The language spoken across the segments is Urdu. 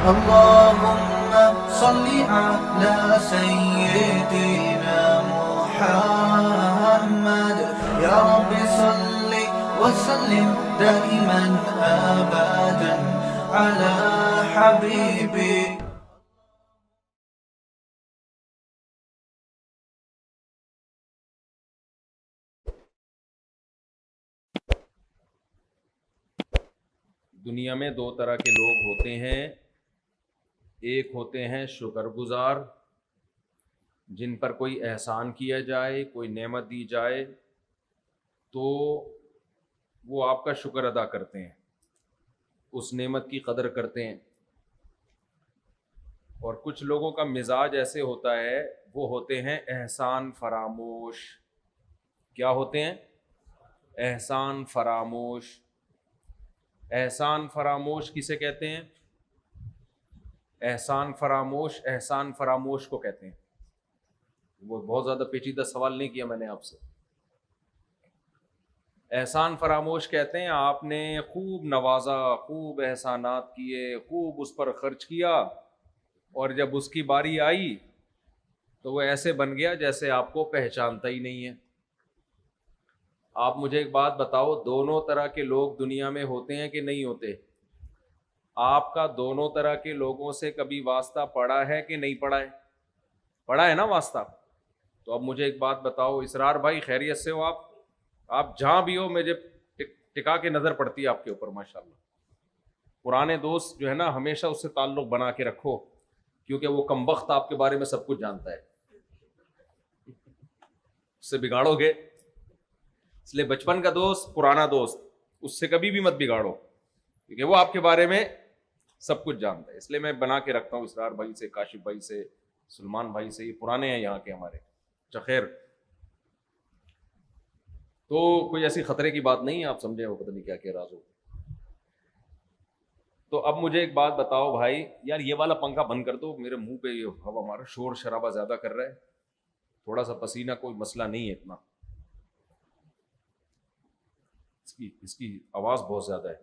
اللهم صل على سيدنا محمد يا رب صل وسلم دائما أبدا على حبيبي. دنیا میں دو طرح کے لوگ ہوتے ہیں، ایک ہوتے ہیں شکر گزار، جن پر کوئی احسان کیا جائے، کوئی نعمت دی جائے تو وہ آپ کا شکر ادا کرتے ہیں، اس نعمت کی قدر کرتے ہیں. اور کچھ لوگوں کا مزاج ایسے ہوتا ہے، وہ ہوتے ہیں احسان فراموش. کیا ہوتے ہیں؟ احسان فراموش. احسان فراموش کسے کہتے ہیں؟ احسان فراموش کو کہتے ہیں. وہ بہت زیادہ پیچیدہ سوال نہیں کیا میں نے آپ سے. احسان فراموش کہتے ہیں آپ نے خوب نوازا، خوب احسانات کیے، خوب اس پر خرچ کیا، اور جب اس کی باری آئی تو وہ ایسے بن گیا جیسے آپ کو پہچانتا ہی نہیں ہے. آپ مجھے ایک بات بتاؤ، دونوں طرح کے لوگ دنیا میں ہوتے ہیں کہ نہیں ہوتے؟ آپ کا دونوں طرح کے لوگوں سے کبھی واسطہ پڑا ہے کہ نہیں پڑا ہے؟ پڑا ہے نا واسطہ. تو اب مجھے ایک بات بتاؤ اسرار بھائی، خیریت سے ہو آپ جہاں بھی ہو مجھے ٹکا کے نظر پڑتی ہے آپ کے اوپر ماشاءاللہ. پرانے دوست جو ہے نا ہمیشہ اس سے تعلق بنا کے رکھو، کیونکہ وہ کمبخت آپ کے بارے میں سب کچھ جانتا ہے، اس سے بگاڑو گے. اس لیے بچپن کا دوست، پرانا دوست، اس سے کبھی بھی مت بگاڑو، کیونکہ وہ آپ کے بارے میں سب کچھ جانتا ہے. اس لیے میں بنا کے رکھتا ہوں اسرار بھائی سے، کاشف بھائی سے، سلمان بھائی سے. یہ پرانے ہیں یہاں کے ہمارے. خیر، تو کوئی ایسی خطرے کی بات نہیں ہے، آپ سمجھے ہو پتہ نہیں کیا کہہ رہا ہو. تو اب مجھے ایک بات بتاؤ بھائی، یار یہ والا پنکھا بند کر دو، میرے منہ پہ یہ ہوا ہمارا شور شرابہ زیادہ کر رہا ہے. تھوڑا سا پسینہ، کوئی مسئلہ نہیں ہے اتنا، اس کی آواز بہت زیادہ ہے.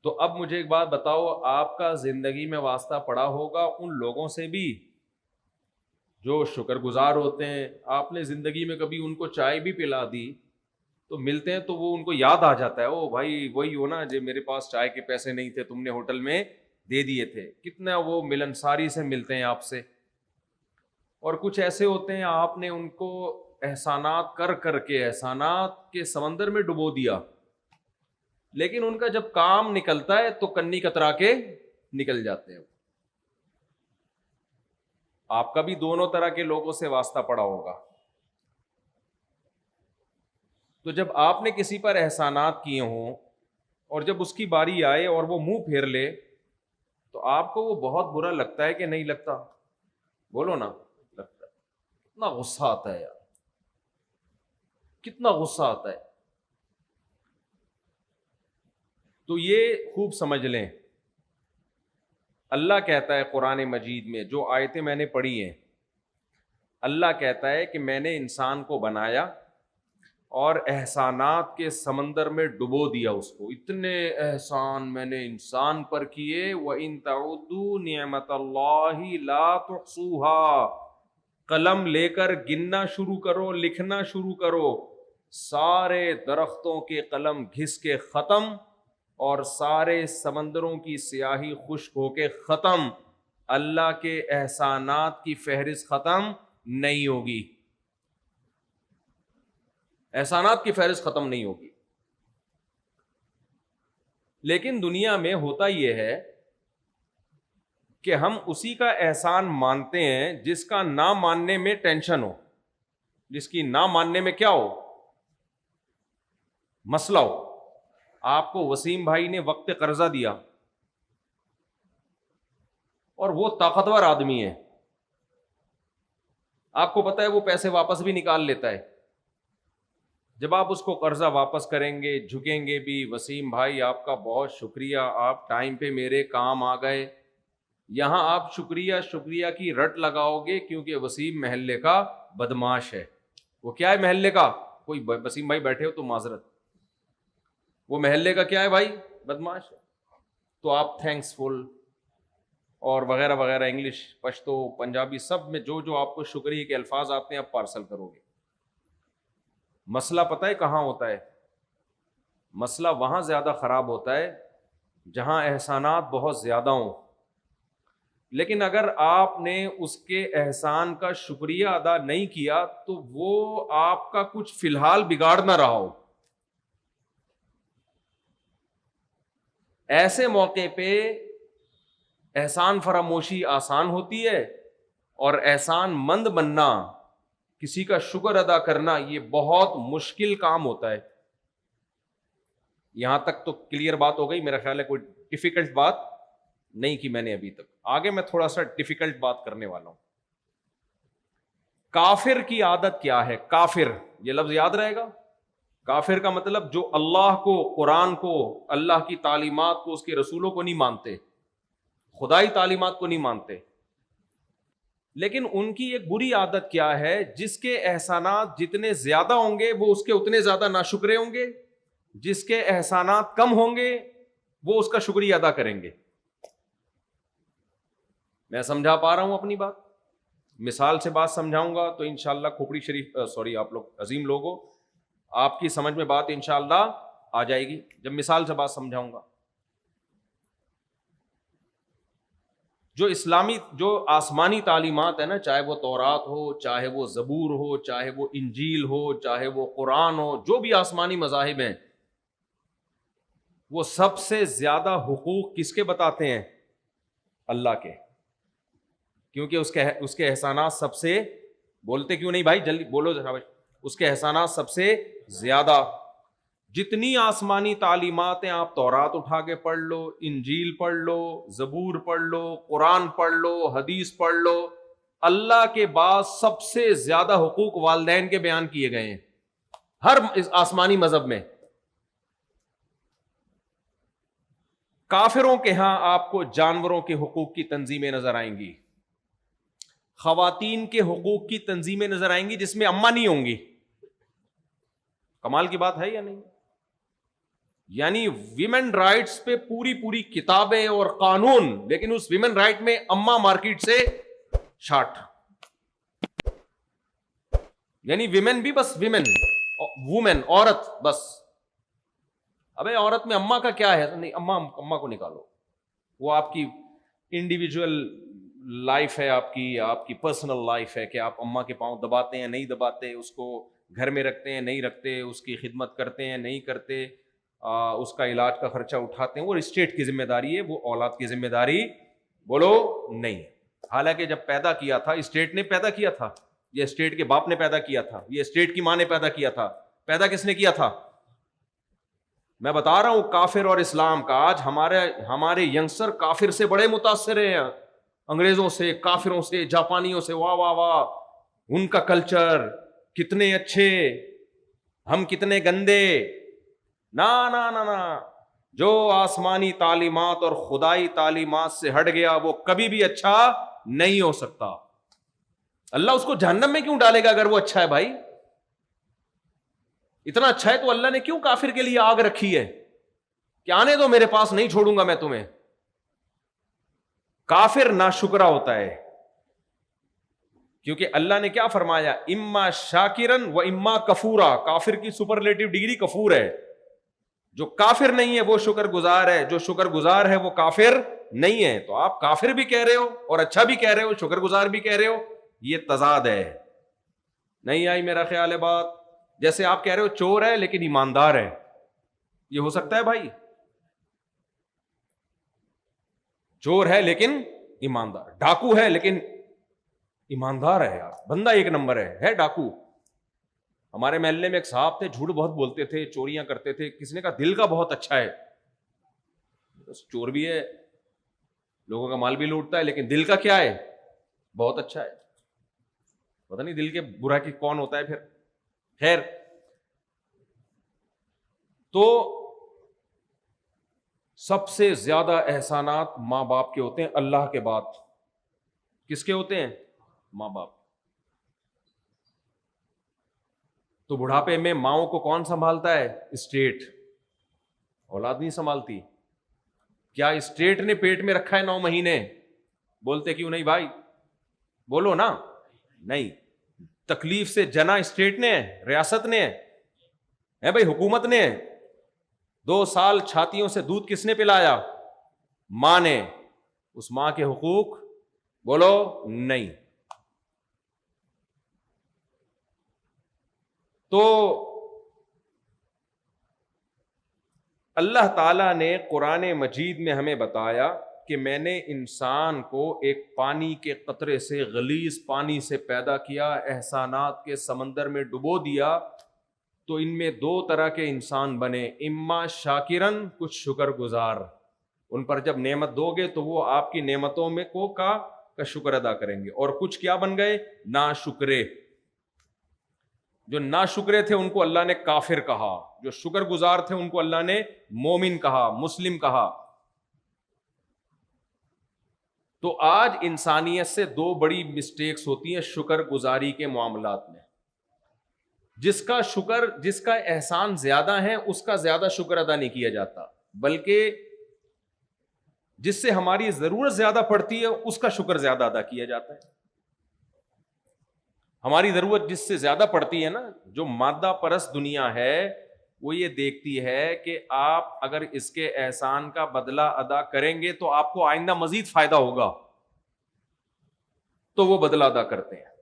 تو اب مجھے ایک بات بتاؤ، آپ کا زندگی میں واسطہ پڑا ہوگا ان لوگوں سے بھی جو شکر گزار ہوتے ہیں. آپ نے زندگی میں کبھی ان کو چائے بھی پلا دی تو ملتے ہیں تو وہ ان کو یاد آ جاتا ہے، او بھائی وہی ہو نا جو میرے پاس چائے کے پیسے نہیں تھے، تم نے ہوٹل میں دے دیے تھے. کتنا وہ ملنساری سے ملتے ہیں آپ سے. اور کچھ ایسے ہوتے ہیں آپ نے ان کو احسانات کر کر کے احسانات کے سمندر میں ڈبو دیا، لیکن ان کا جب کام نکلتا ہے تو کنی کترا کے نکل جاتے ہیں. آپ کا بھی دونوں طرح کے لوگوں سے واسطہ پڑا ہوگا. تو جب آپ نے کسی پر احسانات کیے ہوں اور جب اس کی باری آئے اور وہ منہ پھیر لے تو آپ کو وہ بہت برا لگتا ہے کہ نہیں لگتا؟ بولو نا. لگتا ہے. کتنا غصہ آتا ہے یار، کتنا غصہ آتا ہے. تو یہ خوب سمجھ لیں، اللہ کہتا ہے قرآن مجید میں، جو آیتیں میں نے پڑھی ہیں، اللہ کہتا ہے کہ میں نے انسان کو بنایا اور احسانات کے سمندر میں ڈبو دیا اس کو. اتنے احسان میں نے انسان پر کیے، وَإِن تَعُدُّوا نِعْمَتَ اللَّهِ لَا تُحْصُوهَا. قلم لے کر گننا شروع کرو، لکھنا شروع کرو، سارے درختوں کے قلم گھس کے ختم اور سارے سمندروں کی سیاہی خشک ہو کے ختم. اللہ کے احسانات کی فہرست ختم نہیں ہوگی، احسانات کی فہرست ختم نہیں ہوگی. لیکن دنیا میں ہوتا یہ ہے کہ ہم اسی کا احسان مانتے ہیں جس کا نہ ماننے میں ٹینشن ہو، جس کی نہ ماننے میں کیا ہو، مسئلہ ہو. آپ کو وسیم بھائی نے وقت قرضہ دیا اور وہ طاقتور آدمی ہے، آپ کو پتہ ہے وہ پیسے واپس بھی نکال لیتا ہے. جب آپ اس کو قرضہ واپس کریں گے، جھکیں گے بھی، وسیم بھائی آپ کا بہت شکریہ، آپ ٹائم پہ میرے کام آ گئے. یہاں آپ شکریہ کی رٹ لگاؤ گے کیونکہ وسیم محلے کا بدماش ہے. وہ کیا ہے محلے کا؟ کوئی وسیم بھائی بیٹھے ہو تو معذرت، وہ محلے کا کیا ہے بھائی؟ بدماش ہے. تو آپ تھینکس فل اور وغیرہ وغیرہ انگلش پشتو پنجابی سب میں جو جو آپ کو شکریہ کے الفاظ آتے ہیں آپ پارسل کرو گے. مسئلہ پتہ ہے کہاں ہوتا ہے؟ مسئلہ وہاں زیادہ خراب ہوتا ہے جہاں احسانات بہت زیادہ ہوں، لیکن اگر آپ نے اس کے احسان کا شکریہ ادا نہیں کیا تو وہ آپ کا کچھ فی الحال بگاڑ نہ رہا ہو. ایسے موقع پہ احسان فراموشی آسان ہوتی ہے، اور احسان مند بننا، کسی کا شکر ادا کرنا، یہ بہت مشکل کام ہوتا ہے. یہاں تک تو کلیئر بات ہو گئی میرا خیال ہے، کوئی ڈیفیکلٹ بات نہیں کی میں نے ابھی تک. آگے میں تھوڑا سا ڈیفیکلٹ بات کرنے والا ہوں. کافر کی عادت کیا ہے؟ کافر، یہ لفظ یاد رہے گا. کافر کا مطلب جو اللہ کو، قرآن کو، اللہ کی تعلیمات کو، اس کے رسولوں کو نہیں مانتے، خدائی تعلیمات کو نہیں مانتے. لیکن ان کی ایک بری عادت کیا ہے؟ جس کے احسانات جتنے زیادہ ہوں گے وہ اس کے اتنے زیادہ ناشکرے ہوں گے، جس کے احسانات کم ہوں گے وہ اس کا شکریہ ادا کریں گے. میں سمجھا پا رہا ہوں اپنی بات؟ مثال سے بات سمجھاؤں گا تو انشاءاللہ کھوپڑی شریف آپ لوگ عظیم لوگوں، آپ کی سمجھ میں بات انشاءاللہ آ جائے گی جب مثال سے بات سمجھاؤں گا. جو آسمانی تعلیمات ہے نا، چاہے وہ تورات ہو، چاہے وہ زبور ہو، چاہے وہ انجیل ہو، چاہے وہ قرآن ہو، جو بھی آسمانی مذاہب ہیں، وہ سب سے زیادہ حقوق کس کے بتاتے ہیں؟ اللہ کے. کیونکہ اس کے احسانات سب سے، بولتے کیوں نہیں بھائی، جلدی بولو ذرا بھائی. اس کے احسانات سب سے زیادہ. جتنی آسمانی تعلیمات ہیں، آپ تورات اٹھا کے پڑھ لو، انجیل پڑھ لو، زبور پڑھ لو، قرآن پڑھ لو، حدیث پڑھ لو، اللہ کے بعد سب سے زیادہ حقوق والدین کے بیان کیے گئے ہیں ہر آسمانی مذہب میں. کافروں کے ہاں آپ کو جانوروں کے حقوق کی تنظیمیں نظر آئیں گی، خواتین کے حقوق کی تنظیمیں نظر آئیں گی جس میں اماں نہیں ہوں گی. کمال کی بات ہے یا نہیں؟ یعنی ویمن رائٹس پہ پوری کتابیں اور قانون، لیکن اس ویمن رائٹ میں اماں مارکیٹ سے شارٹ. یعنی ویمن بھی بس وومن عورت بس. ابے عورت میں اماں کا کیا ہے؟ نہیں، اماں کو نکالو. وہ آپ کی انڈیویجول لائف ہے، آپ کی پرسنل لائف ہے کہ آپ اماں کے پاؤں دباتے ہیں نہیں دباتے، اس کو گھر میں رکھتے ہیں نہیں رکھتے، اس کی خدمت کرتے ہیں نہیں کرتے، اس کا علاج کا خرچہ اٹھاتے ہیں. وہ اسٹیٹ کی ذمہ داری ہے، وہ اولاد کی ذمہ داری بولو نہیں. حالانکہ جب پیدا کیا تھا اسٹیٹ نے پیدا کیا تھا، یہ اسٹیٹ کے باپ نے پیدا کیا تھا، یہ اسٹیٹ کی ماں نے پیدا کیا تھا. پیدا کس نے کیا تھا؟ میں بتا رہا ہوں کافر اور اسلام کا. آج ہمارے ینگسٹر کافر سے بڑے متاثر ہیں، انگریزوں سے، کافروں سے، جاپانیوں سے. واہ واہ واہ، ان کا کلچر کتنے اچھے، ہم کتنے گندے. نا نا نا نا، جو آسمانی تعلیمات اور خدائی تعلیمات سے ہٹ گیا وہ کبھی بھی اچھا نہیں ہو سکتا. اللہ اس کو جہنم میں کیوں ڈالے گا اگر وہ اچھا ہے؟ بھائی اتنا اچھا ہے تو اللہ نے کیوں کافر کے لیے آگ رکھی ہے کہ آنے دو میرے پاس، نہیں چھوڑوں گا میں تمہیں. کافر ناشکرا ہوتا ہے، کیونکہ اللہ نے کیا فرمایا؟ اما شاکرن و اما کفورا. کافر کی سپرلیٹو ڈگری کفور ہے. جو کافر نہیں ہے وہ شکر گزار ہے، جو شکر گزار ہے وہ کافر نہیں ہے. تو آپ کافر بھی کہہ رہے ہو اور اچھا بھی کہہ رہے ہو، شکر گزار بھی کہہ رہے ہو، یہ تضاد ہے. نہیں آئی میرا خیال ہے بات؟ جیسے آپ کہہ رہے ہو چور ہے لیکن ایماندار ہے، یہ ہو سکتا ہے بھائی؟ چور ہے لیکن ایماندار، ڈاکو ہے لیکن ایماندار ہے. یار بندہ ایک نمبر ہے ڈاکو. ہمارے محلے میں ایک صاحب تھے، جھوٹ بہت بولتے تھے، چوریاں کرتے تھے. کسی نے کہا دل کا بہت اچھا ہے. بس چور بھی ہے، لوگوں کا مال بھی لوٹتا ہے، لیکن دل کا کیا ہے؟ بہت اچھا ہے. پتہ نہیں دل کے برا کی کون ہوتا ہے پھر. خیر، تو سب سے زیادہ احسانات ماں باپ کے ہوتے ہیں اللہ کے بعد. کس کے ہوتے ہیں؟ ماں باپ. تو بڑھاپے میں ماؤں کو کون سنبھالتا ہے؟ اسٹیٹ. اولاد نہیں سنبھالتی. کیا اسٹیٹ نے پیٹ میں رکھا ہے 9 مہینے؟ بولتے کیوں نہیں بھائی؟ بولو نا. نہیں, تکلیف سے جنا اسٹیٹ نے ہے, ریاست نے ہے بھائی, حکومت نے ہے. 2 سال چھاتیوں سے دودھ کس نے پلایا؟ ماں نے. اس ماں کے حقوق بولو نہیں. تو اللہ تعالیٰ نے قرآن مجید میں ہمیں بتایا کہ میں نے انسان کو ایک پانی کے قطرے سے, غلیظ پانی سے پیدا کیا, احسانات کے سمندر میں ڈبو دیا. تو ان میں 2 طرح کے انسان بنے, اما شاکرن, کچھ شکر گزار. ان پر جب نعمت دو گے تو وہ آپ کی نعمتوں میں کا شکر ادا کریں گے. اور کچھ کیا بن گئے؟ ناشکرے. جو ناشکرے تھے ان کو اللہ نے کافر کہا, جو شکر گزار تھے ان کو اللہ نے مومن کہا, مسلم کہا. تو آج انسانیت سے 2 بڑی مسٹیکس ہوتی ہیں شکر گزاری کے معاملات میں. جس کا احسان زیادہ ہے اس کا زیادہ شکر ادا نہیں کیا جاتا, بلکہ جس سے ہماری ضرورت زیادہ پڑتی ہے اس کا شکر زیادہ ادا کیا جاتا ہے. ہماری ضرورت جس سے زیادہ پڑتی ہے نا, جو مادہ پرست دنیا ہے, وہ یہ دیکھتی ہے کہ آپ اگر اس کے احسان کا بدلہ ادا کریں گے تو آپ کو آئندہ مزید فائدہ ہوگا, تو وہ بدلہ ادا کرتے ہیں.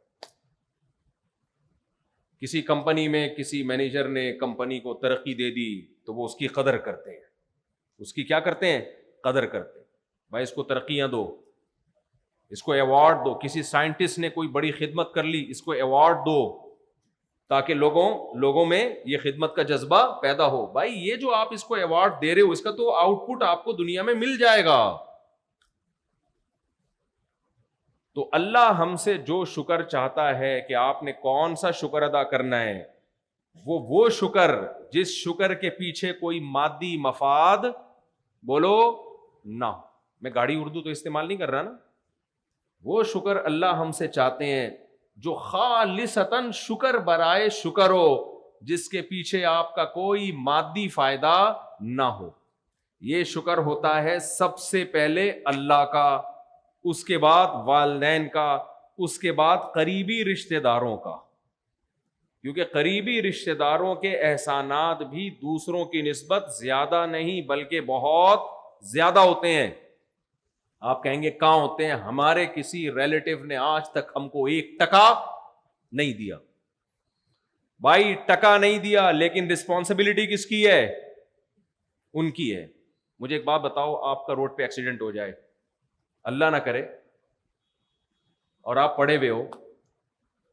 کسی کمپنی میں کسی مینیجر نے کمپنی کو ترقی دے دی تو وہ اس کی قدر کرتے ہیں. اس کی کیا کرتے ہیں؟ قدر کرتے ہیں. بھائی اس کو ترقیاں دو, اس کو ایوارڈ دو. کسی سائنٹسٹ نے کوئی بڑی خدمت کر لی, اس کو ایوارڈ دو, تاکہ لوگوں میں یہ خدمت کا جذبہ پیدا ہو. بھائی یہ جو آپ اس کو ایوارڈ دے رہے ہو, اس کا تو آؤٹ پٹ آپ کو دنیا میں مل جائے گا. تو اللہ ہم سے جو شکر چاہتا ہے کہ آپ نے کون سا شکر ادا کرنا ہے, وہ شکر جس شکر کے پیچھے کوئی مادی مفاد بولو نہ. میں گاڑی اردو تو استعمال نہیں کر رہا نا. وہ شکر اللہ ہم سے چاہتے ہیں جو خالصتاً شکر برائے شکر ہو, جس کے پیچھے آپ کا کوئی مادی فائدہ نہ ہو. یہ شکر ہوتا ہے سب سے پہلے اللہ کا, اس کے بعد والدین کا, اس کے بعد قریبی رشتہ داروں کا. کیونکہ قریبی رشتہ داروں کے احسانات بھی دوسروں کی نسبت زیادہ نہیں بلکہ بہت زیادہ ہوتے ہیں. آپ کہیں گے کہاں ہوتے ہیں؟ ہمارے کسی ریلیٹیو نے آج تک ہم کو 1 ٹکا نہیں دیا. بھائی ٹکا نہیں دیا, لیکن رسپانسبلٹی کس کی ہے؟ ان کی ہے. مجھے ایک بات بتاؤ, آپ کا روڈ پہ ایکسیڈنٹ ہو جائے, اللہ نہ کرے, اور آپ پڑے ہوئے ہو,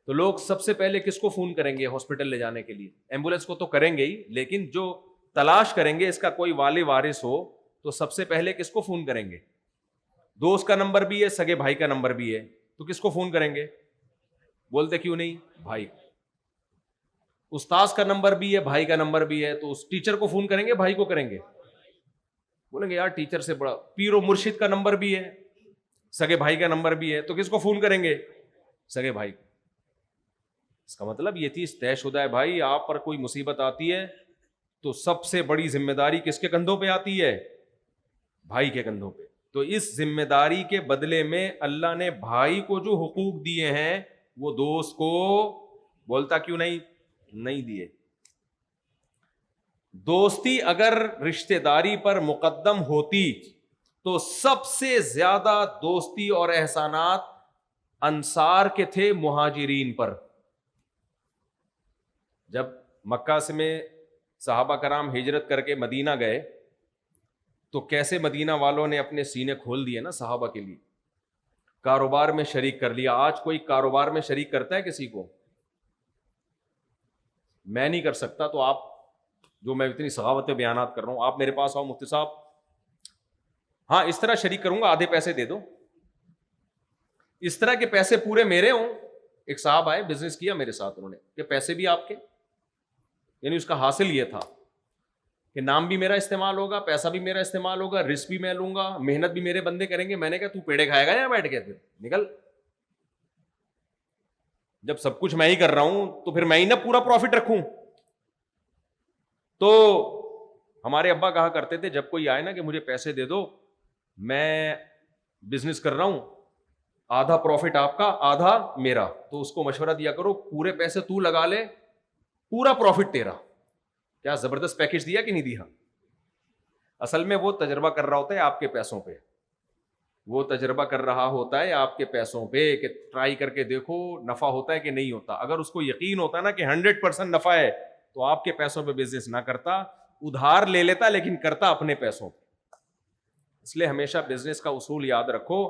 تو لوگ سب سے پہلے کس کو فون کریں گے ہاسپٹل لے جانے کے لیے؟ ایمبولینس کو تو کریں گے ہی, لیکن جو تلاش کریں گے اس کا کوئی والی وارث ہو تو سب سے پہلے کس کو فون کریں گے؟ دوست کا نمبر بھی ہے, سگے بھائی کا نمبر بھی ہے, تو کس کو فون کریں گے؟ بولتے کیوں نہیں بھائی. استاذ کا نمبر بھی ہے, بھائی کا نمبر بھی ہے, تو اس ٹیچر کو فون کریں گے بھائی کو کریں گے؟ بولیں گے یار ٹیچر سے بڑا. پیر و مرشد کا نمبر بھی ہے, سگے بھائی کا نمبر بھی ہے, تو کس کو فون کریں گے؟ سگے بھائی. اس کا مطلب یہ چیز طے شدہ ہے بھائی, آپ پر کوئی مصیبت آتی ہے تو سب سے بڑی ذمہ داری کس کے کندھوں پہ آتی ہے؟ بھائی کے کندھوں پہ. تو اس ذمہ داری کے بدلے میں اللہ نے بھائی کو جو حقوق دیے ہیں وہ دوست کو بولتا کیوں نہیں دیے. دوستی اگر رشتہ داری پر مقدم ہوتی تو سب سے زیادہ دوستی اور احسانات انصار کے تھے مہاجرین پر. جب مکہ سے میں صحابہ کرام ہجرت کر کے مدینہ گئے تو کیسے مدینہ والوں نے اپنے سینے کھول دیے نا صحابہ کے لیے, کاروبار میں شریک کر لیا. آج کوئی کاروبار میں شریک کرتا ہے کسی کو؟ میں نہیں کر سکتا, تو آپ جو میں اتنی سخاوت بیانات کر رہا ہوں, آپ میرے پاس آؤ مفتی صاحب, ہاں اس طرح شریک کروں گا, آدھے پیسے دے دو, اس طرح کے پیسے پورے میرے ہوں. ایک صاحب آئے, بزنس کیا میرے ساتھ انہوں نے, کہ پیسے بھی آپ کے, یعنی اس کا حاصل یہ تھا کہ نام بھی میرا استعمال ہوگا, پیسہ بھی میرا استعمال ہوگا, رسک بھی میں لوں گا, محنت بھی میرے بندے کریں گے. میں نے کہا تو پیڑے کھائے گا یا بیٹھ کے؟ پھر نکل, جب سب کچھ میں ہی کر رہا ہوں تو پھر میں ہی نہ پورا پروفٹ رکھوں. تو ہمارے ابا کہا کرتے تھے جب کوئی آئے نا کہ مجھے پیسے دے دو, میں بزنس کر رہا ہوں, آدھا پروفٹ آپ کا آدھا میرا, تو اس کو مشورہ دیا کرو پورے پیسے تو لگا لے, پورا پروفٹ تیرا. کیا زبردست پیکج دیا کہ نہیں دیا؟ اصل میں وہ تجربہ کر رہا ہوتا ہے آپ کے پیسوں پہ, وہ تجربہ کر رہا ہوتا ہے آپ کے پیسوں پہ کہ ٹرائی کر کے دیکھو نفع ہوتا ہے کہ نہیں ہوتا. اگر اس کو یقین ہوتا نا کہ 100% نفع ہے تو آپ کے پیسوں پہ بزنس نہ کرتا, ادھار لے لیتا لیکن کرتا اپنے پیسوں پہ. اس لیے ہمیشہ بزنس کا اصول یاد رکھو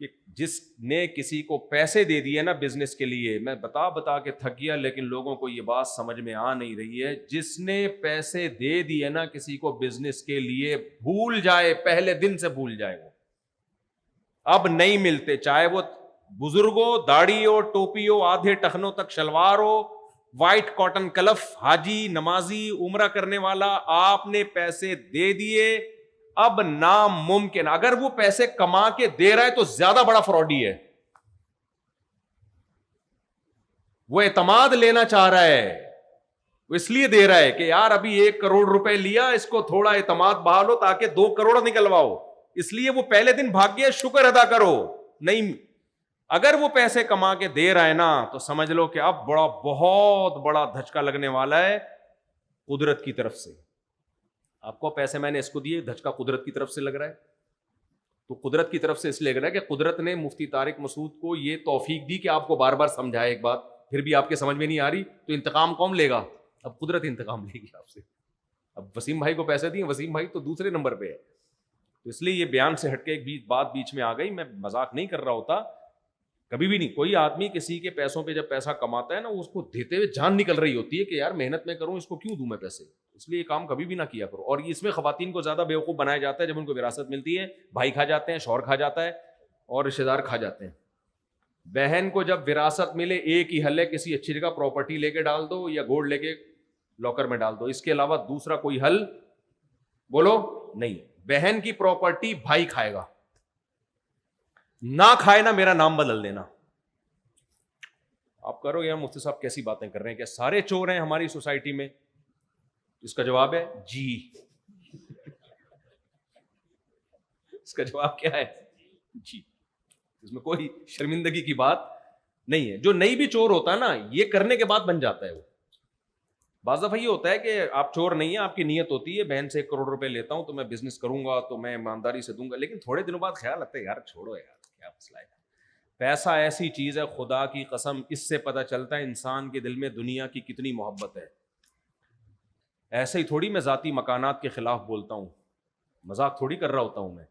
کہ جس نے کسی کو پیسے دے دیے نا بزنس کے لیے, میں بتا کے تھک گیا لیکن لوگوں کو یہ بات سمجھ میں آ نہیں رہی ہے, جس نے پیسے دے دیے نا کسی کو بزنس کے لیے, بھول جائے, پہلے دن سے بھول جائے, وہ اب نہیں ملتے. چاہے وہ بزرگ ہو, داڑھی ہو, ٹوپی ہو, آدھے ٹخنوں تک شلوار ہو, وائٹ کاٹن کلف, حاجی, نمازی, عمرہ کرنے والا, آپ نے پیسے دے دیے, اب ناممکن. اگر وہ پیسے کما کے دے رہا ہے تو زیادہ بڑا فراڈی ہے. وہ اعتماد لینا چاہ رہا ہے, وہ اس لیے دے رہا ہے کہ یار ابھی 1 کروڑ روپے لیا, اس کو تھوڑا اعتماد بحال ہو تاکہ 2 کروڑ نکلواؤ, اس لیے وہ پہلے دن بھاگ گیا, شکر ادا کرو. نہیں, اگر وہ پیسے کما کے دے رہا ہے نا تو سمجھ لو کہ اب بہت بڑا دھچکا لگنے والا ہے قدرت کی طرف سے. آپ کو پیسے میں نے اس کو دیے, دھچکا قدرت کی طرف سے لگ رہا ہے. تو قدرت کی طرف سے اس لیے لگ رہا ہے کہ قدرت نے مفتی طارق مسعود کو یہ توفیق دی کہ آپ کو بار بار سمجھائے ایک بات, پھر بھی آپ کے سمجھ میں نہیں آ رہی, تو انتقام کون لے گا؟ اب قدرت انتقام لے گی آپ سے. اب وسیم بھائی کو پیسے دیے, وسیم بھائی تو دوسرے نمبر پہ ہے. تو اس لیے یہ بیان سے ہٹ کے ایک بات بیچ میں آ گئی, میں مذاق نہیں کر رہا ہوتا کبھی بھی نہیں. کوئی آدمی کسی کے پیسوں پہ جب پیسہ کماتا ہے نا, اس کو دیتے ہوئے جان نکل رہی ہوتی ہے کہ یار محنت میں کروں, اس کو کیوں دوں میں پیسے. اس لیے یہ کام کبھی بھی نہ کیا کرو. اور اس میں خواتین کو زیادہ بیوقوف بنایا جاتا ہے جب ان کو وراثت ملتی ہے, بھائی کھا جاتے ہیں, شوہر کھا جاتا ہے, اور رشتے دار کھا جاتے ہیں. بہن کو جب وراثت ملے, ایک ہی حل ہے, کسی اچھی جگہ پراپرٹی لے کے ڈال دو یا گولڈ لے کے لاکر میں ڈال دو, اس کے علاوہ دوسرا کوئی حل بولو نہیں. بہن کی پراپرٹی بھائی کھائے گا, نہ کھائے نا میرا نام بدل دینا. آپ کرو یار مفتی صاحب کیسی باتیں کر رہے ہیں, کہ سارے چور ہیں ہماری سوسائٹی میں؟ اس کا جواب ہے جی. اس کا جواب کیا ہے؟ جی. اس میں کوئی شرمندگی کی بات نہیں ہے. جو نہیں بھی چور ہوتا ہے نا, یہ کرنے کے بعد بن جاتا ہے وہ. بعض دفعہ یہ ہوتا ہے کہ آپ چور نہیں ہیں, آپ کی نیت ہوتی ہے بہن سے 1 کروڑ روپے لیتا ہوں تو میں بزنس کروں گا تو میں ایمانداری سے دوں گا, لیکن تھوڑے دنوں بعد خیال آتا ہے یار چھوڑو یار کیا مسئلہ ہے. پیسہ ایسی چیز ہے, خدا کی قسم, اس سے پتہ چلتا ہے انسان کے دل میں دنیا کی کتنی محبت ہے. ایسے ہی تھوڑی میں ذاتی مکانات کے خلاف بولتا ہوں, مذاق تھوڑی کر رہا ہوتا ہوں میں.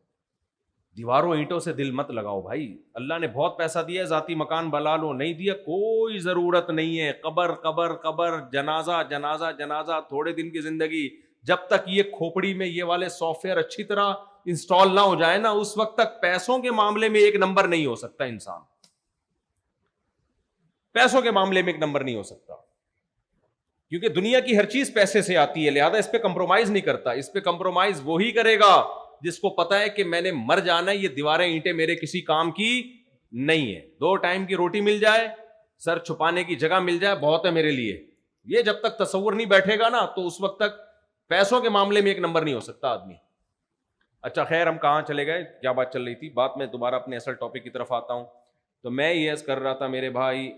دیواروں اینٹوں سے دل مت لگاؤ بھائی. اللہ نے بہت پیسہ دیا ہے, ذاتی مکان بنا لو, نہیں دیا کوئی ضرورت نہیں ہے. قبر قبر قبر, جنازہ جنازہ جنازہ, تھوڑے دن کی زندگی. جب تک یہ کھوپڑی میں یہ والے سافٹ ویئر اچھی طرح انسٹال نہ ہو جائے نا, اس وقت تک پیسوں کے معاملے میں 1 نمبر نہیں ہو سکتا انسان. پیسوں کے معاملے میں 1 نمبر نہیں ہو سکتا, کیونکہ دنیا کی ہر چیز پیسے سے آتی ہے, لہذا اس پہ کمپرومائز نہیں کرتا. اس پہ کمپرومائز وہی کرے گا جس کو پتا ہے کہ میں نے مر جانا ہے, یہ دیواریں اینٹیں میرے کسی کام کی نہیں ہے. 2 ٹائم کی روٹی مل جائے, سر چھپانے کی جگہ مل جائے, بہت ہے میرے لیے. یہ جب تک تصور نہیں بیٹھے گا نا تو اس وقت تک پیسوں کے معاملے میں 1 نمبر نہیں ہو سکتا آدمی. اچھا خیر, ہم کہاں چلے گئے, کیا بات چل رہی تھی؟ بات میں دوبارہ اپنے اصل ٹاپک کی طرف آتا ہوں. تو میں یہ عرض کر رہا تھا میرے بھائی,